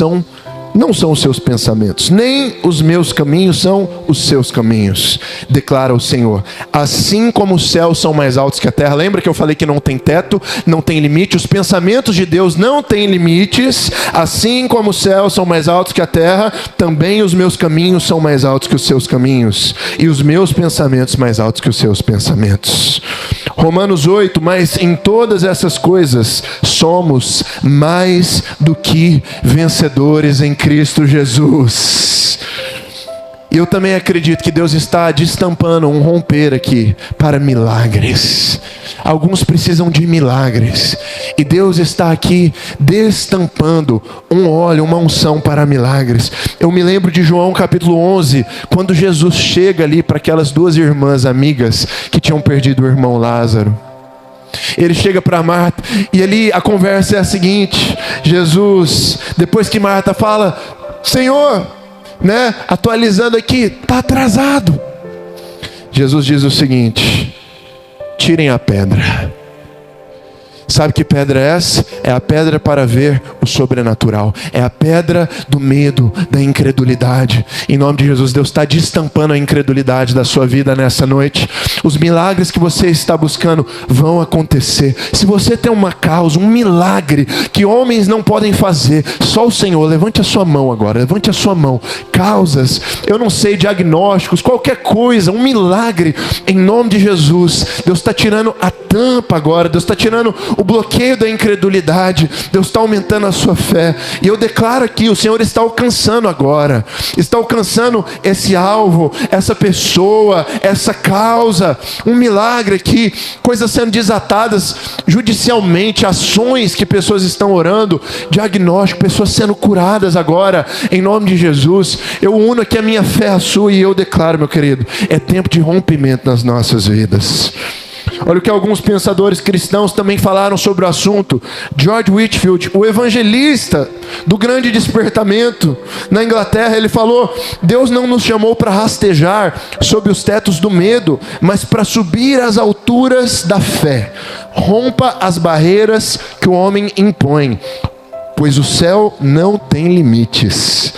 Speaker 1: não são os seus pensamentos, nem os meus caminhos são os seus caminhos, declara o Senhor. Assim como os céus são mais altos que a terra. Lembra que eu falei que não tem teto, não tem limite? Os pensamentos de Deus não têm limites. Assim como os céus são mais altos que a terra, também os meus caminhos são mais altos que os seus caminhos, e os meus pensamentos mais altos que os seus pensamentos. Romanos 8: mas em todas essas coisas somos mais do que vencedores em Cristo Jesus. E eu também acredito que Deus está destampando um romper aqui para milagres. Alguns precisam de milagres, e Deus está aqui destampando um óleo, uma unção para milagres. Eu me lembro de João capítulo 11, quando Jesus chega ali para aquelas duas irmãs amigas que tinham perdido o irmão Lázaro. Ele chega para Marta, e ali a conversa é a seguinte: Jesus, depois que Marta fala: Senhor, atualizando aqui, está atrasado. Jesus diz o seguinte: tirem a pedra. Sabe que pedra é essa? É a pedra para ver o sobrenatural. É a pedra do medo, da incredulidade. Em nome de Jesus, Deus está destampando a incredulidade da sua vida nessa noite. Os milagres que você está buscando vão acontecer. Se você tem uma causa, um milagre que homens não podem fazer, só o Senhor, levante a sua mão agora, levante a sua mão. Causas, eu não sei, diagnósticos, qualquer coisa, um milagre, em nome de Jesus. Deus está tirando a tampa agora, Deus está tirando o bloqueio da incredulidade, Deus está aumentando a sua fé. E eu declaro aqui: o Senhor está alcançando agora, está alcançando esse alvo, essa pessoa, essa causa. Um milagre aqui, coisas sendo desatadas judicialmente, ações que pessoas estão orando, diagnóstico, pessoas sendo curadas agora, em nome de Jesus. Eu uno aqui a minha fé à sua, e eu declaro, meu querido, é tempo de rompimento nas nossas vidas. Olha o que alguns pensadores cristãos também falaram sobre o assunto. George Whitefield, o evangelista do grande despertamento na Inglaterra, ele falou: Deus não nos chamou para rastejar sob os tetos do medo, mas para subir às alturas da fé. Rompa as barreiras que o homem impõe, pois o céu não tem limites.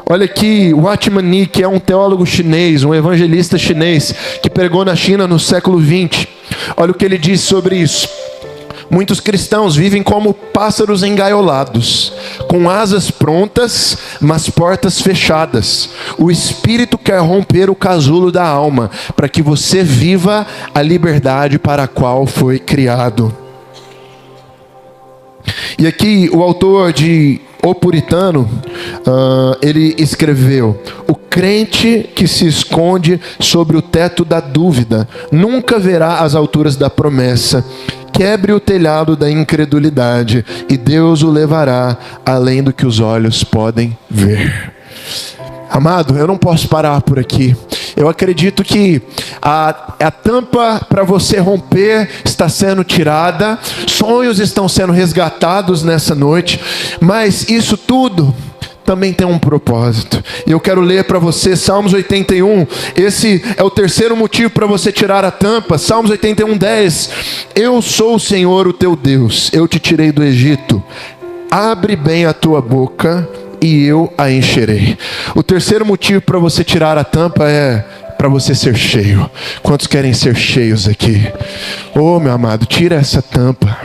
Speaker 1: Olha aqui, Watchman Nee, que é um teólogo chinês, um evangelista chinês, que pregou na China no século 20. Olha o que ele diz sobre isso. Muitos cristãos vivem como pássaros engaiolados, com asas prontas, mas portas fechadas. O Espírito quer romper o casulo da alma, para que você viva a liberdade para a qual foi criado. E aqui o autor de O Puritano, ele escreveu: o crente que se esconde sobre o teto da dúvida nunca verá as alturas da promessa. Quebre o telhado da incredulidade, e Deus o levará além do que os olhos podem ver. Amado, eu não posso parar por aqui. Eu acredito que a tampa para você romper está sendo tirada, sonhos estão sendo resgatados nessa noite, mas isso tudo também tem um propósito. E eu quero ler para você Salmos 81. Esse é o terceiro motivo para você tirar a tampa. Salmos 81, 10. Eu sou o Senhor, o teu Deus. Eu te tirei do Egito. Abre bem a tua boca e eu a encherei. O terceiro motivo para você tirar a tampa é para você ser cheio. Quantos querem ser cheios aqui? Oh, meu amado, tira essa tampa.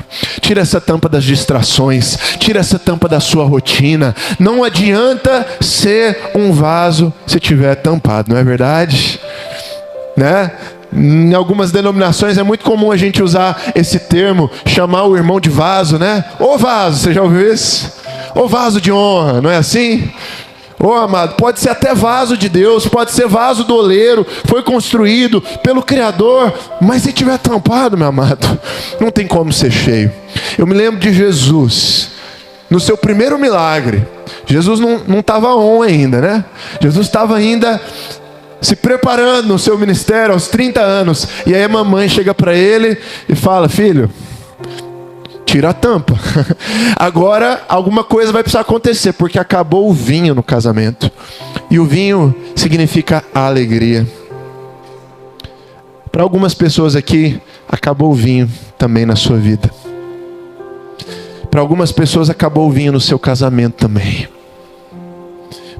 Speaker 1: Tira essa tampa das distrações. Tira essa tampa da sua rotina. Não adianta ser um vaso se tiver tampado, não é verdade? Né? Em algumas denominações é muito comum a gente usar esse termo, chamar o irmão de vaso, né? Ô vaso, você já ouviu isso? Ô vaso de honra, não é assim? Ô amado, pode ser até vaso de Deus, pode ser vaso do oleiro, foi construído pelo Criador, mas se tiver tampado, meu amado, não tem como ser cheio. Eu me lembro de Jesus, no seu primeiro milagre. Jesus não estava on ainda, né? Jesus estava ainda se preparando no seu ministério aos 30 anos. E aí a mamãe chega para ele e fala: filho, tira a tampa. Agora alguma coisa vai precisar acontecer, porque acabou o vinho no casamento. E o vinho significa alegria. Para algumas pessoas aqui, acabou o vinho também na sua vida. Para algumas pessoas acabou o vinho no seu casamento também.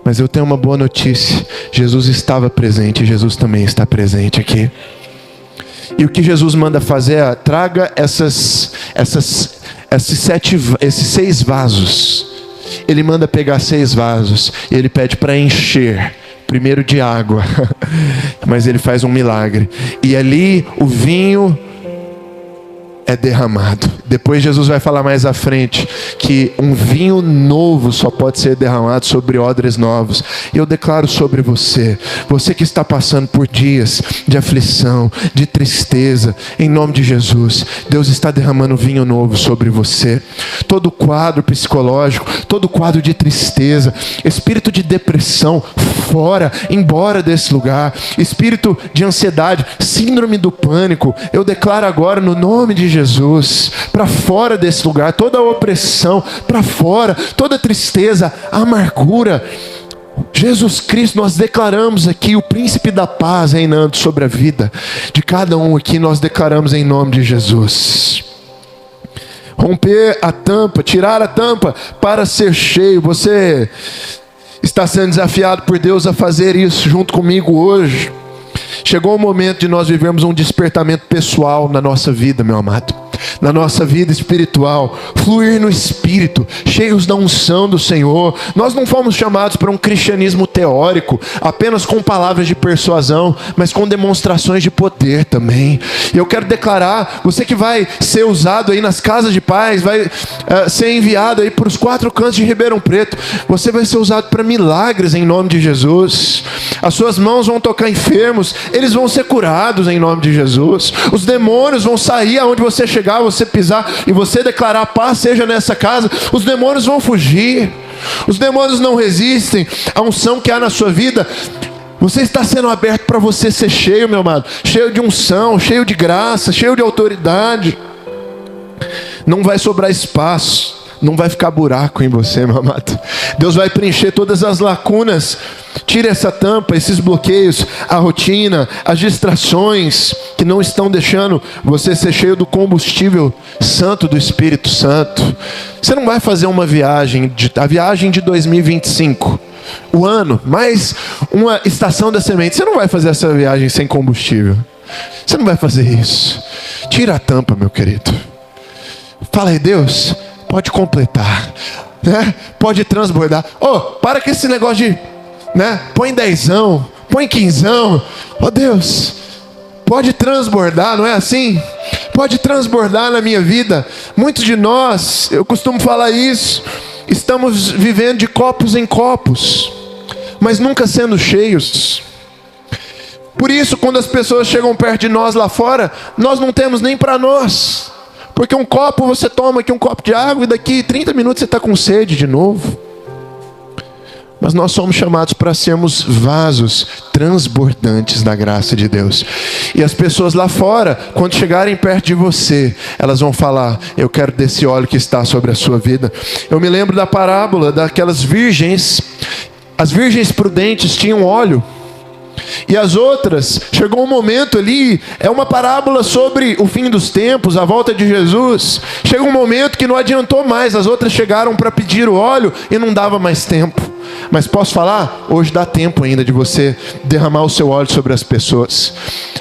Speaker 1: Mas eu tenho uma boa notícia. Jesus estava presente, Jesus também está presente aqui. E o que Jesus manda fazer é: traga esses 6 vasos. Ele manda pegar 6 vasos. E ele pede para encher. Primeiro de água. Mas ele faz um milagre. E ali o vinho é derramado. Depois Jesus vai falar mais à frente que um vinho novo só pode ser derramado sobre odres novos. E eu declaro sobre você, você que está passando por dias de aflição, de tristeza, em nome de Jesus, Deus está derramando vinho novo sobre você. Todo quadro psicológico, todo quadro de tristeza, espírito de depressão, fora, embora desse lugar, espírito de ansiedade, síndrome do pânico, eu declaro agora no nome de Jesus, para fora desse lugar, toda a opressão, para fora, toda tristeza, amargura. Jesus Cristo, nós declaramos aqui o príncipe da paz reinando sobre a vida de cada um aqui, nós declaramos em nome de Jesus. Romper a tampa, tirar a tampa para ser cheio. Você está sendo desafiado por Deus a fazer isso junto comigo hoje. Chegou o momento de nós vivermos um despertamento pessoal na nossa vida, meu amado. Na nossa vida espiritual, fluir no Espírito, cheios da unção do Senhor. Nós não fomos chamados para um cristianismo teórico, apenas com palavras de persuasão, mas com demonstrações de poder também. E eu quero declarar, você que vai ser usado aí nas casas de paz, vai ser enviado aí para os 4 cantos de Ribeirão Preto, você vai ser usado para milagres em nome de Jesus. As suas mãos vão tocar enfermos, eles vão ser curados em nome de Jesus. Os demônios vão sair aonde você chegar, você pisar e você declarar: paz seja nessa casa, os demônios vão fugir. Os demônios não resistem à unção que há na sua vida. Você está sendo aberto para você ser cheio, meu amado, cheio de unção, cheio de graça, cheio de autoridade. Não vai sobrar espaço, não vai ficar buraco em você, meu amado. Deus vai preencher todas as lacunas. Tire essa tampa, esses bloqueios, a rotina, as distrações que não estão deixando você ser cheio do combustível santo do Espírito Santo. Você não vai fazer uma viagem, a viagem de 2025, o ano, mais uma estação da semente. Você não vai fazer essa viagem sem combustível. Você não vai fazer isso. Tira a tampa, meu querido. Fala aí: Deus, pode completar, né? Pode transbordar. Para com esse negócio de, né? Põe 10, põe 15. Deus, pode transbordar, não é assim? Pode transbordar na minha vida. Muitos de nós, eu costumo falar isso, estamos vivendo de copos em copos, mas nunca sendo cheios. Por isso, quando as pessoas chegam perto de nós lá fora, nós não temos nem para nós. Porque um copo você toma aqui, um copo de água, e daqui 30 minutos você está com sede de novo. Mas nós somos chamados para sermos vasos transbordantes da graça de Deus. E as pessoas lá fora, quando chegarem perto de você, elas vão falar: eu quero desse óleo que está sobre a sua vida. Eu me lembro da parábola daquelas virgens. As virgens prudentes tinham óleo, e as outras, chegou um momento ali, é uma parábola sobre o fim dos tempos, a volta de Jesus. Chega um momento que não adiantou mais, as outras chegaram para pedir o óleo e não dava mais tempo. Mas posso falar? Hoje dá tempo ainda de você derramar o seu óleo sobre as pessoas.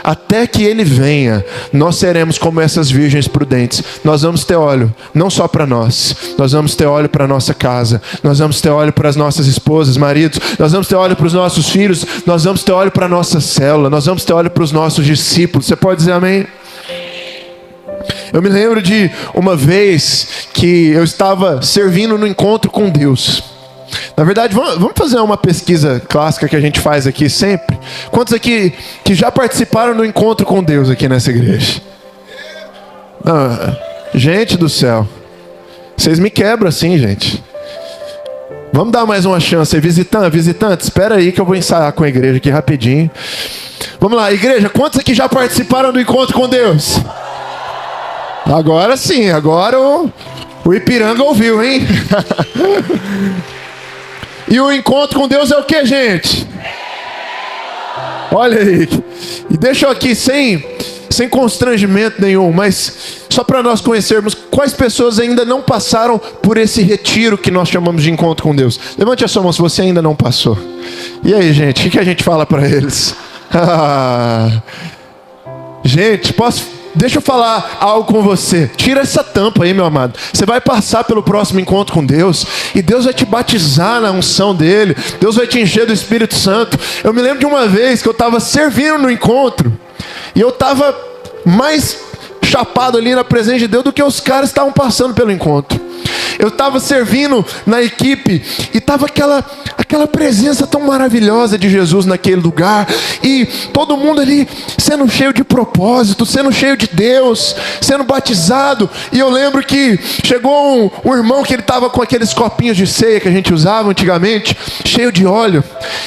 Speaker 1: Até que Ele venha, nós seremos como essas virgens prudentes. Nós vamos ter óleo, não só para nós. Nós vamos ter óleo para a nossa casa. Nós vamos ter óleo para as nossas esposas, maridos. Nós vamos ter óleo para os nossos filhos. Nós vamos ter óleo para a nossa célula. Nós vamos ter óleo para os nossos discípulos. Você pode dizer amém? Eu me lembro de uma vez que eu estava servindo no encontro com Deus. Na verdade, vamos fazer uma pesquisa clássica que a gente faz aqui sempre. Quantos aqui que já participaram do encontro com Deus aqui nessa igreja? Gente do céu, vocês me quebram assim, gente. Vamos dar mais uma chance. Visitante, espera aí que eu vou ensaiar com a igreja aqui rapidinho. Vamos lá, igreja, quantos aqui já participaram do encontro com Deus? Agora sim, agora o Ipiranga ouviu, hein? E o encontro com Deus é o que, gente? Olha aí. E deixa eu aqui sem constrangimento nenhum, mas só para nós conhecermos quais pessoas ainda não passaram por esse retiro que nós chamamos de encontro com Deus. Levante a sua mão se você ainda não passou. E aí, gente, o que a gente fala para eles? Gente, deixa eu falar algo com você. Tira essa tampa aí, meu amado. Você vai passar pelo próximo encontro com Deus, e Deus vai te batizar na unção dele. Deus vai te encher do Espírito Santo. Eu me lembro de uma vez que eu estava servindo no encontro, e eu estava mais chapado ali na presença de Deus do que os caras estavam passando pelo encontro. Eu estava servindo na equipe e estava aquela presença tão maravilhosa de Jesus naquele lugar, e todo mundo ali sendo cheio de propósito, sendo cheio de Deus, sendo batizado. E eu lembro que chegou um irmão que ele estava com aqueles copinhos de ceia que a gente usava antigamente, cheio de óleo,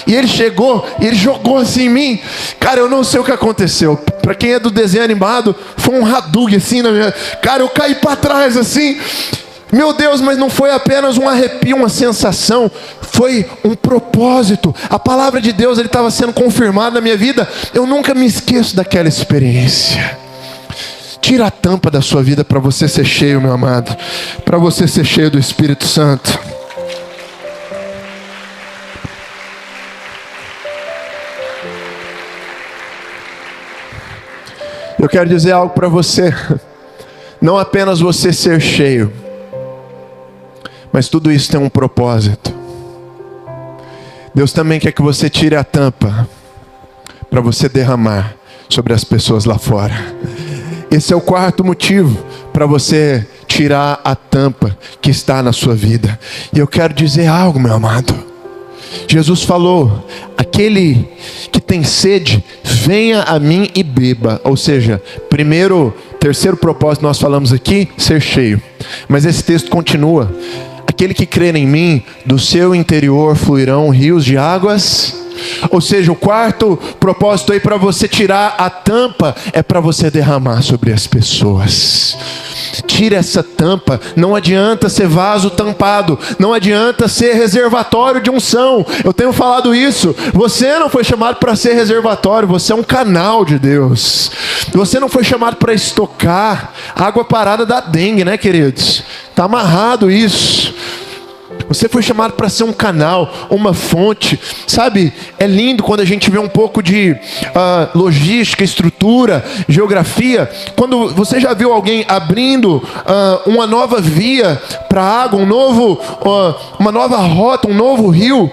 Speaker 1: e ele chegou e ele jogou assim em mim. Cara, eu não sei o que aconteceu. Para quem é do desenho animado, foi um Hadouken assim na minha... Cara, eu caí para trás assim. Meu Deus, mas não foi apenas um arrepio, uma sensação, foi um propósito. A palavra de Deus estava sendo confirmada na minha vida. Eu nunca me esqueço daquela experiência. Tira a tampa da sua vida para você ser cheio, meu amado, para você ser cheio do Espírito Santo. Eu quero dizer algo para você. Não apenas você ser cheio, mas tudo isso tem um propósito. Deus também quer que você tire a tampa para você derramar sobre as pessoas lá fora. Esse é o quarto motivo para você tirar a tampa que está na sua vida. E eu quero dizer algo, meu amado. Jesus falou: aquele que tem sede, venha a mim e beba. Ou seja, terceiro propósito nós falamos aqui, ser cheio. Mas esse texto continua: aquele que crer em mim, do seu interior fluirão rios de águas. Ou seja, o quarto propósito aí para você tirar a tampa é para você derramar sobre as pessoas. Tire essa tampa. Não adianta ser vaso tampado, não adianta ser reservatório de unção. Eu tenho falado isso. Você não foi chamado para ser reservatório, você é um canal de Deus. Você não foi chamado para estocar água parada da dengue, né, queridos? Está amarrado isso. Você foi chamado para ser um canal, uma fonte. Sabe, é lindo quando a gente vê um pouco de logística, estrutura, geografia. Quando você já viu alguém abrindo uma nova via para água, uma nova rota, um novo rio,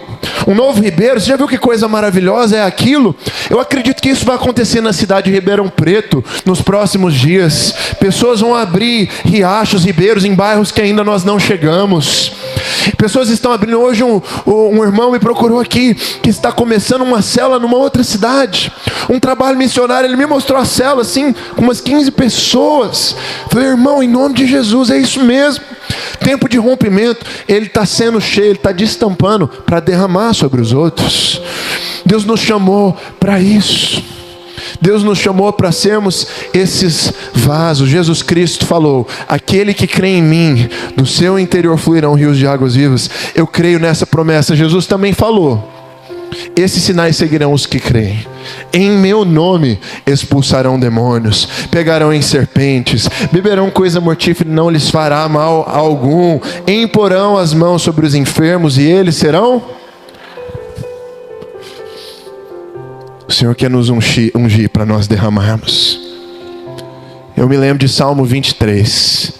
Speaker 1: um novo ribeiro. Você já viu que coisa maravilhosa é aquilo? Eu acredito que isso vai acontecer na cidade de Ribeirão Preto nos próximos dias. Pessoas vão abrir riachos, ribeiros em bairros que ainda nós não chegamos. Pessoas estão abrindo. Hoje um irmão me procurou aqui, que está começando uma célula numa outra cidade, um trabalho missionário. Ele me mostrou a célula assim, com umas 15 pessoas. Falei, irmão, em nome de Jesus, é isso mesmo. Tempo de rompimento. Ele está sendo cheio, ele está destampando para derramar sobre os outros. Deus nos chamou para isso. Deus nos chamou para sermos esses vasos. Jesus Cristo falou: aquele que crê em mim, do seu interior fluirão rios de águas vivas. Eu creio nessa promessa. Jesus também falou: esses sinais seguirão os que creem. Em meu nome expulsarão demônios, pegarão em serpentes, beberão coisa mortífera e não lhes fará mal algum, imporão as mãos sobre os enfermos e eles serão... O Senhor quer nos ungir para nós derramarmos. Eu me lembro de Salmo 23.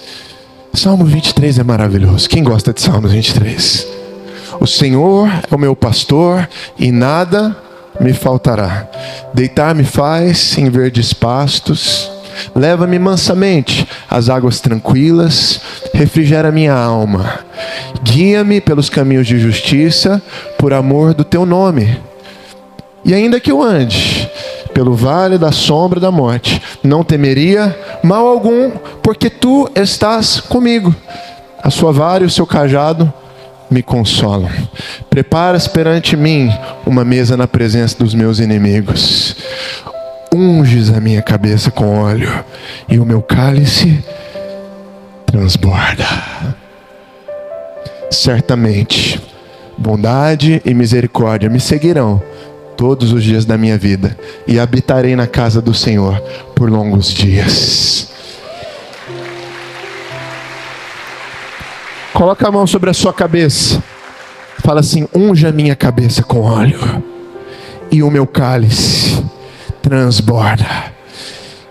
Speaker 1: Salmo 23 é maravilhoso. Quem gosta de Salmo 23? O Senhor é o meu pastor e nada me faltará. Deitar-me faz em verdes pastos. Leva-me mansamente às águas tranquilas. Refrigera minha alma. Guia-me pelos caminhos de justiça, por amor do teu nome. E ainda que eu ande pelo vale da sombra da morte, não temeria mal algum, porque tu estás comigo. A sua vara e o seu cajado me consolam. Preparas perante mim uma mesa na presença dos meus inimigos. Unges a minha cabeça com óleo e o meu cálice transborda. Certamente, bondade e misericórdia me seguirão todos os dias da minha vida, e habitarei na casa do Senhor por longos dias. Coloca a mão sobre a sua cabeça. Fala assim: unja a minha cabeça com óleo e o meu cálice transborda.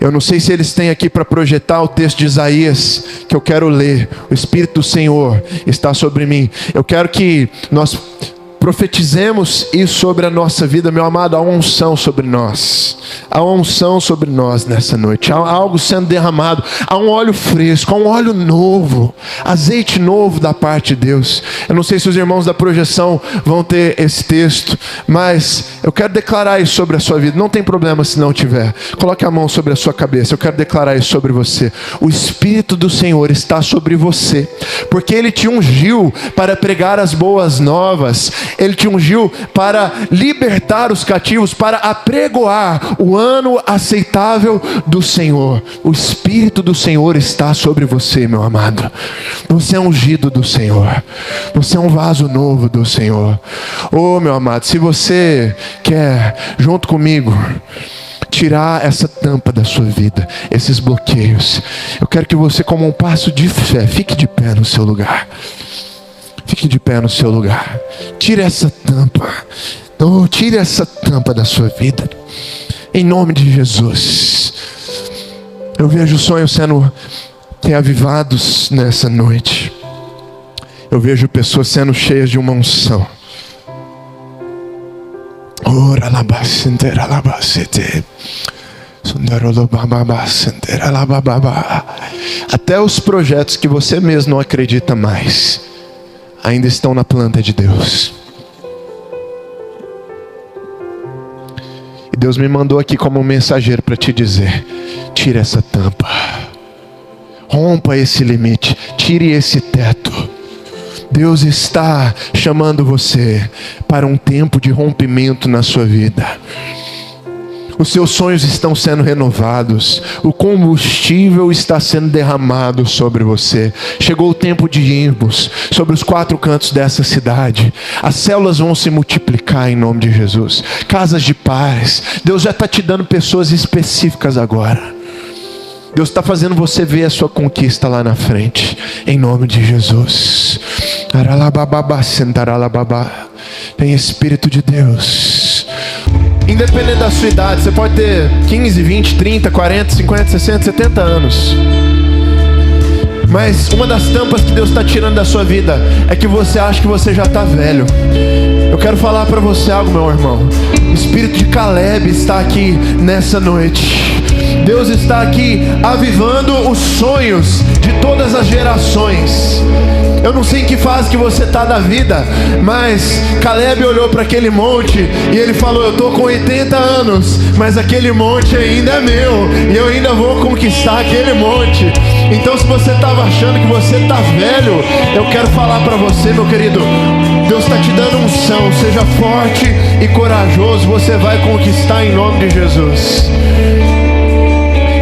Speaker 1: Eu não sei se eles têm aqui para projetar o texto de Isaías, que eu quero ler. O Espírito do Senhor está sobre mim. Eu quero que nós profetizemos isso sobre a nossa vida, meu amado. Há uma unção sobre nós. Há uma unção sobre nós nessa noite. Há algo sendo derramado. Há um óleo fresco, há um óleo novo, azeite novo da parte de Deus. Eu não sei se os irmãos da projeção vão ter esse texto, mas eu quero declarar isso sobre a sua vida. Não tem problema se não tiver. Coloque a mão sobre a sua cabeça. Eu quero declarar isso sobre você. O Espírito do Senhor está sobre você, porque Ele te ungiu para pregar as boas novas. Ele te ungiu para libertar os cativos, para apregoar o ano aceitável do Senhor. O Espírito do Senhor está sobre você, meu amado. Você é ungido do Senhor. Você é um vaso novo do Senhor. Oh, meu amado, se você quer, junto comigo, tirar essa tampa da sua vida, esses bloqueios, eu quero que você, como um passo de fé, fique de pé no seu lugar. Fique de pé no seu lugar. Tire essa tampa. Oh, tire essa tampa da sua vida, em nome de Jesus. Eu vejo sonhos sendo reavivados nessa noite. Eu vejo pessoas sendo cheias de uma unção. Até os projetos que você mesmo não acredita mais ainda estão na planta de Deus. E Deus me mandou aqui como um mensageiro para te dizer: tire essa tampa, rompa esse limite, tire esse teto. Deus está chamando você para um tempo de rompimento na sua vida. Os seus sonhos estão sendo renovados. O combustível está sendo derramado sobre você. Chegou o tempo de irmos sobre os 4 cantos dessa cidade. As células vão se multiplicar em nome de Jesus. Casas de paz. Deus já está te dando pessoas específicas agora. Deus está fazendo você ver a sua conquista lá na frente, em nome de Jesus. Tem Espírito de Deus. Independente da sua idade, você pode ter 15, 20, 30, 40, 50, 60, 70 anos. Mas uma das tampas que Deus está tirando da sua vida é que você acha que você já está velho. Eu quero falar para você algo, meu irmão. O Espírito de Caleb está aqui nessa noite. Deus está aqui avivando os sonhos de todas as gerações. Eu não sei em que fase que você está da vida, mas Caleb olhou para aquele monte e ele falou: eu estou com 80 anos, mas aquele monte ainda é meu, e eu ainda vou conquistar aquele monte. Então, se você estava achando que você está velho, eu quero falar para você, meu querido, Deus está te dando unção. Seja forte e corajoso, você vai conquistar em nome de Jesus.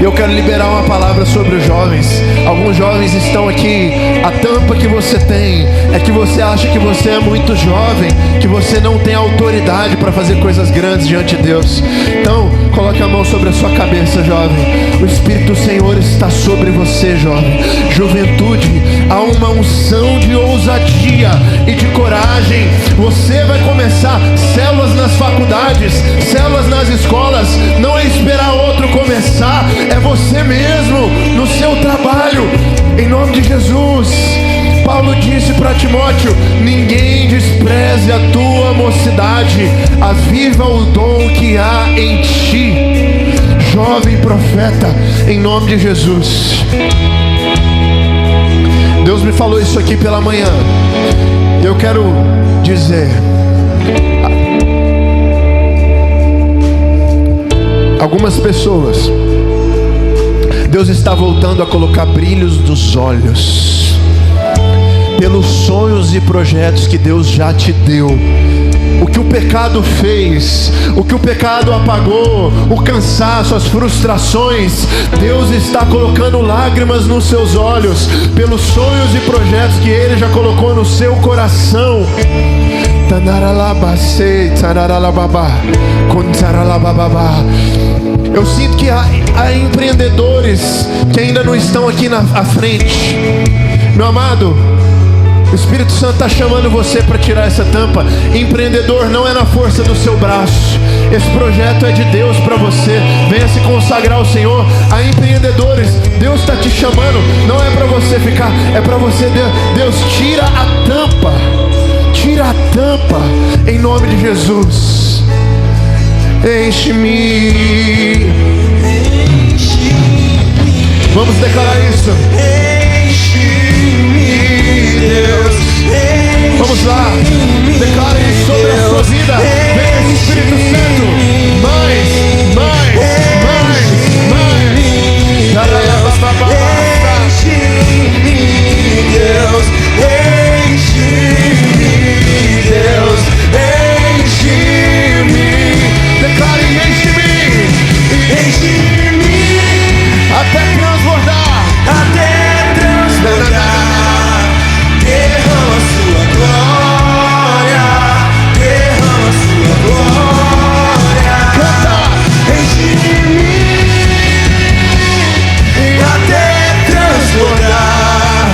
Speaker 1: Eu quero liberar uma palavra sobre os jovens. Alguns jovens estão aqui. A tampa que você tem é que você acha que você é muito jovem, que você não tem autoridade para fazer coisas grandes diante de Deus. Então, coloque a mão sobre a sua cabeça, jovem. O Espírito do Senhor está sobre você, jovem. Juventude, há uma unção de ousadia e de coragem. Você vai começar células nas faculdades, células nas escolas. Não é esperar outro começar, é você mesmo, no seu trabalho, em nome de Jesus. Paulo disse para Timóteo: ninguém despreze a tua mocidade, aviva o dom que há em ti. Jovem profeta, em nome de Jesus. Deus me falou isso aqui pela manhã. Eu quero dizer, algumas pessoas, Deus está voltando a colocar brilhos nos olhos, pelos sonhos e projetos que Deus já te deu. O que o pecado fez, o que o pecado apagou, o cansaço, as frustrações, Deus está colocando lágrimas nos seus olhos, pelos sonhos e projetos que Ele já colocou no seu coração. Eu sinto que há empreendedores que ainda não estão aqui à frente. Meu amado, o Espírito Santo está chamando você para tirar essa tampa. Empreendedor não é na força do seu braço. Esse projeto é de Deus para você. Venha se consagrar ao Senhor. Há empreendedores, Deus está te chamando. Não é para você ficar, é para você. Deus, tira a tampa. Tira a tampa, em nome de Jesus. Enche-me. Vamos declarar isso. Enche-me, Deus. Vamos lá. Declare sobre a sua vida. Vem Espírito Santo. Mais. Enche-me, Deus. Enche-me, Deus. Enche-me. Declare: enche-me. Enche-me. Até transbordar. Derrama sua glória. Derrama sua glória. Canta. Enche-me. Até transbordar.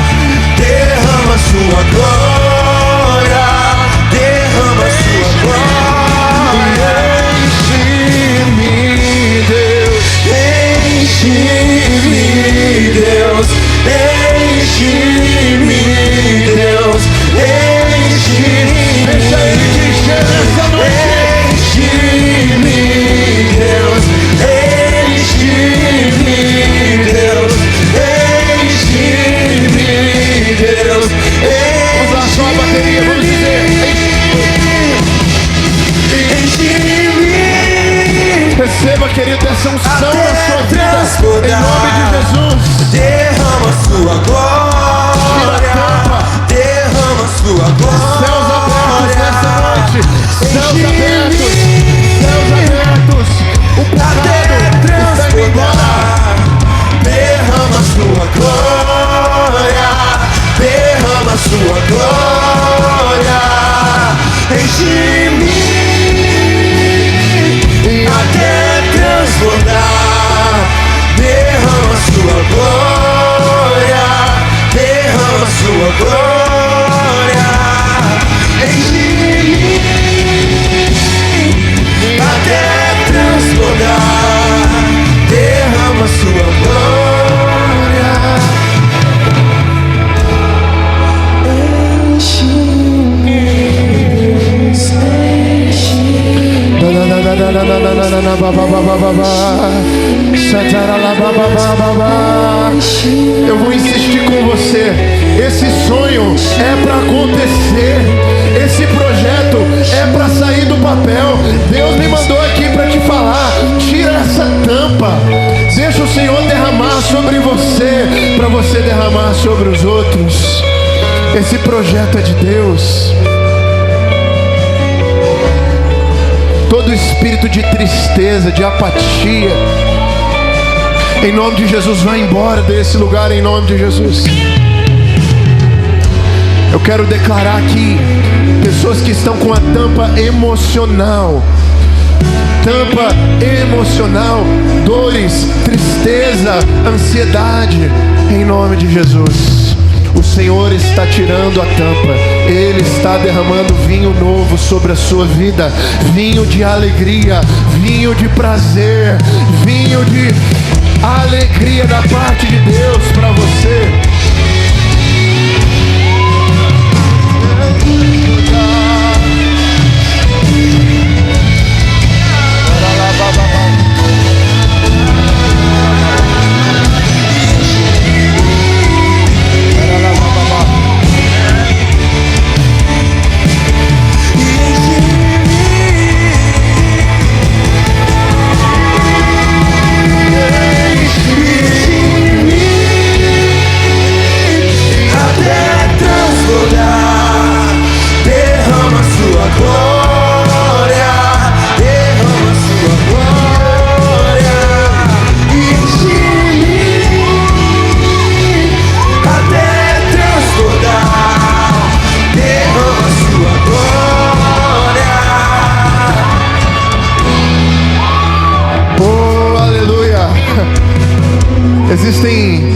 Speaker 1: Derrama sua glória. Derrama sua glória. Enche-me, Deus. Enche-me, Deus. Enche-me, Deus. Enche-me. Deixa Ele te encher nessa noite. Enche-me, Deus. Enche-me, Deus. Enche-me, Deus. Vamos lá, só a bateria, vamos dizer: enche-me. Receba, querido, essa unção na sua vida, em nome de Jesus. Derrama sua glória. Derrama sua glória. Céus abertos nessa noite. Céus abertos. Céus abertos. O pecado está indo embora. Derrama sua glória. Derrama sua glória. Enche-me até transbordar. Derrama sua glória. Derrama sua glória. Enche-me até transbordar. Eu vou insistir com você. Esse sonho é para acontecer. Esse projeto é para sair do papel. Deus me mandou aqui para te falar. Tira essa tampa. Deixa o Senhor derramar sobre você, para você derramar sobre os outros. Esse projeto é de Deus. Todo espírito de tristeza, de apatia, em nome de Jesus, vai embora desse lugar, em nome de Jesus. Eu quero declarar aqui, pessoas que estão com a tampa emocional, dores, tristeza, ansiedade, em nome de Jesus. O Senhor está tirando a tampa. Ele está derramando vinho novo sobre a sua vida. Vinho de alegria, vinho de prazer, vinho de alegria da parte de Deus para você. Existem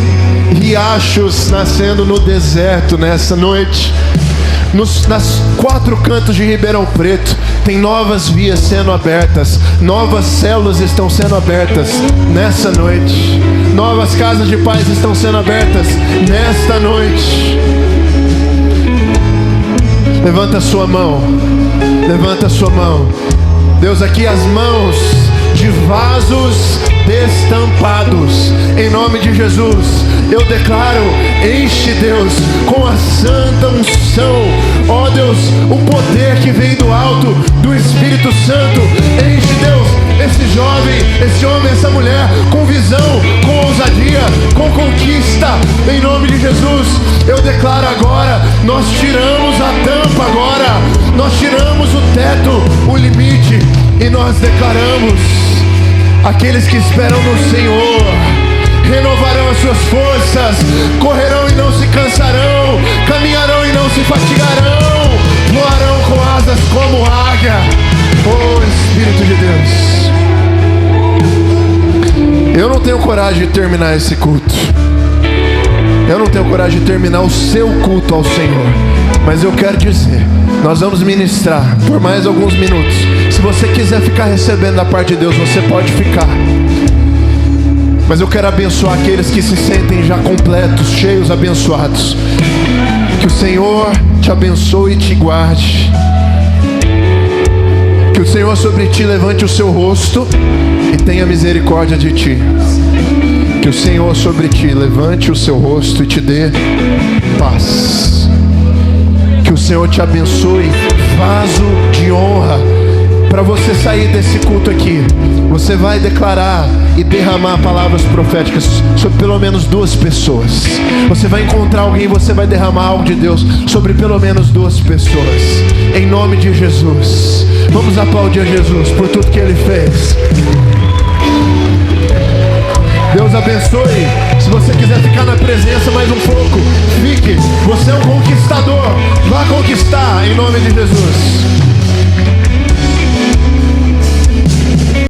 Speaker 1: riachos nascendo no deserto nessa noite. Nas 4 cantos de Ribeirão Preto tem novas vias sendo abertas. Novas células estão sendo abertas nessa noite. Novas casas de paz estão sendo abertas nesta noite. Levanta a sua mão. Levanta a sua mão. Deus, aqui as mãos de vasos destampados, em nome de Jesus, eu declaro: enche, Deus, com a santa unção, ó Deus, o poder que vem do alto, do Espírito Santo. Enche, Deus, esse jovem, esse homem, essa mulher, com visão, com ousadia, com conquista, em nome de Jesus. Eu declaro agora, nós tiramos a tampa agora, nós tiramos o teto, o limite, e nós declaramos: aqueles que esperam no Senhor renovarão as suas forças, correrão e não se cansarão, caminharão e não se fatigarão, voarão com asas como águia. Oh Espírito de Deus, eu não tenho coragem de terminar esse culto, eu não tenho coragem de terminar o seu culto ao Senhor, mas eu quero dizer, nós vamos ministrar por mais alguns minutos. Se você quiser ficar recebendo da parte de Deus, você pode ficar. Mas eu quero abençoar aqueles que se sentem já completos, cheios, abençoados. Que o Senhor te abençoe e te guarde. Que o Senhor sobre ti levante o seu rosto e tenha misericórdia de ti. Que o Senhor sobre ti levante o seu rosto e te dê paz. Que o Senhor te abençoe, vaso de honra. Para você sair desse culto aqui, você vai declarar e derramar palavras proféticas sobre pelo menos 2 pessoas. Você vai encontrar alguém, você vai derramar algo de Deus sobre pelo menos 2 pessoas. Em nome de Jesus. Vamos aplaudir a Jesus por tudo que Ele fez. Deus abençoe. Se você quiser ficar na presença mais um pouco, fique. Você é um conquistador. Vá conquistar em nome de Jesus.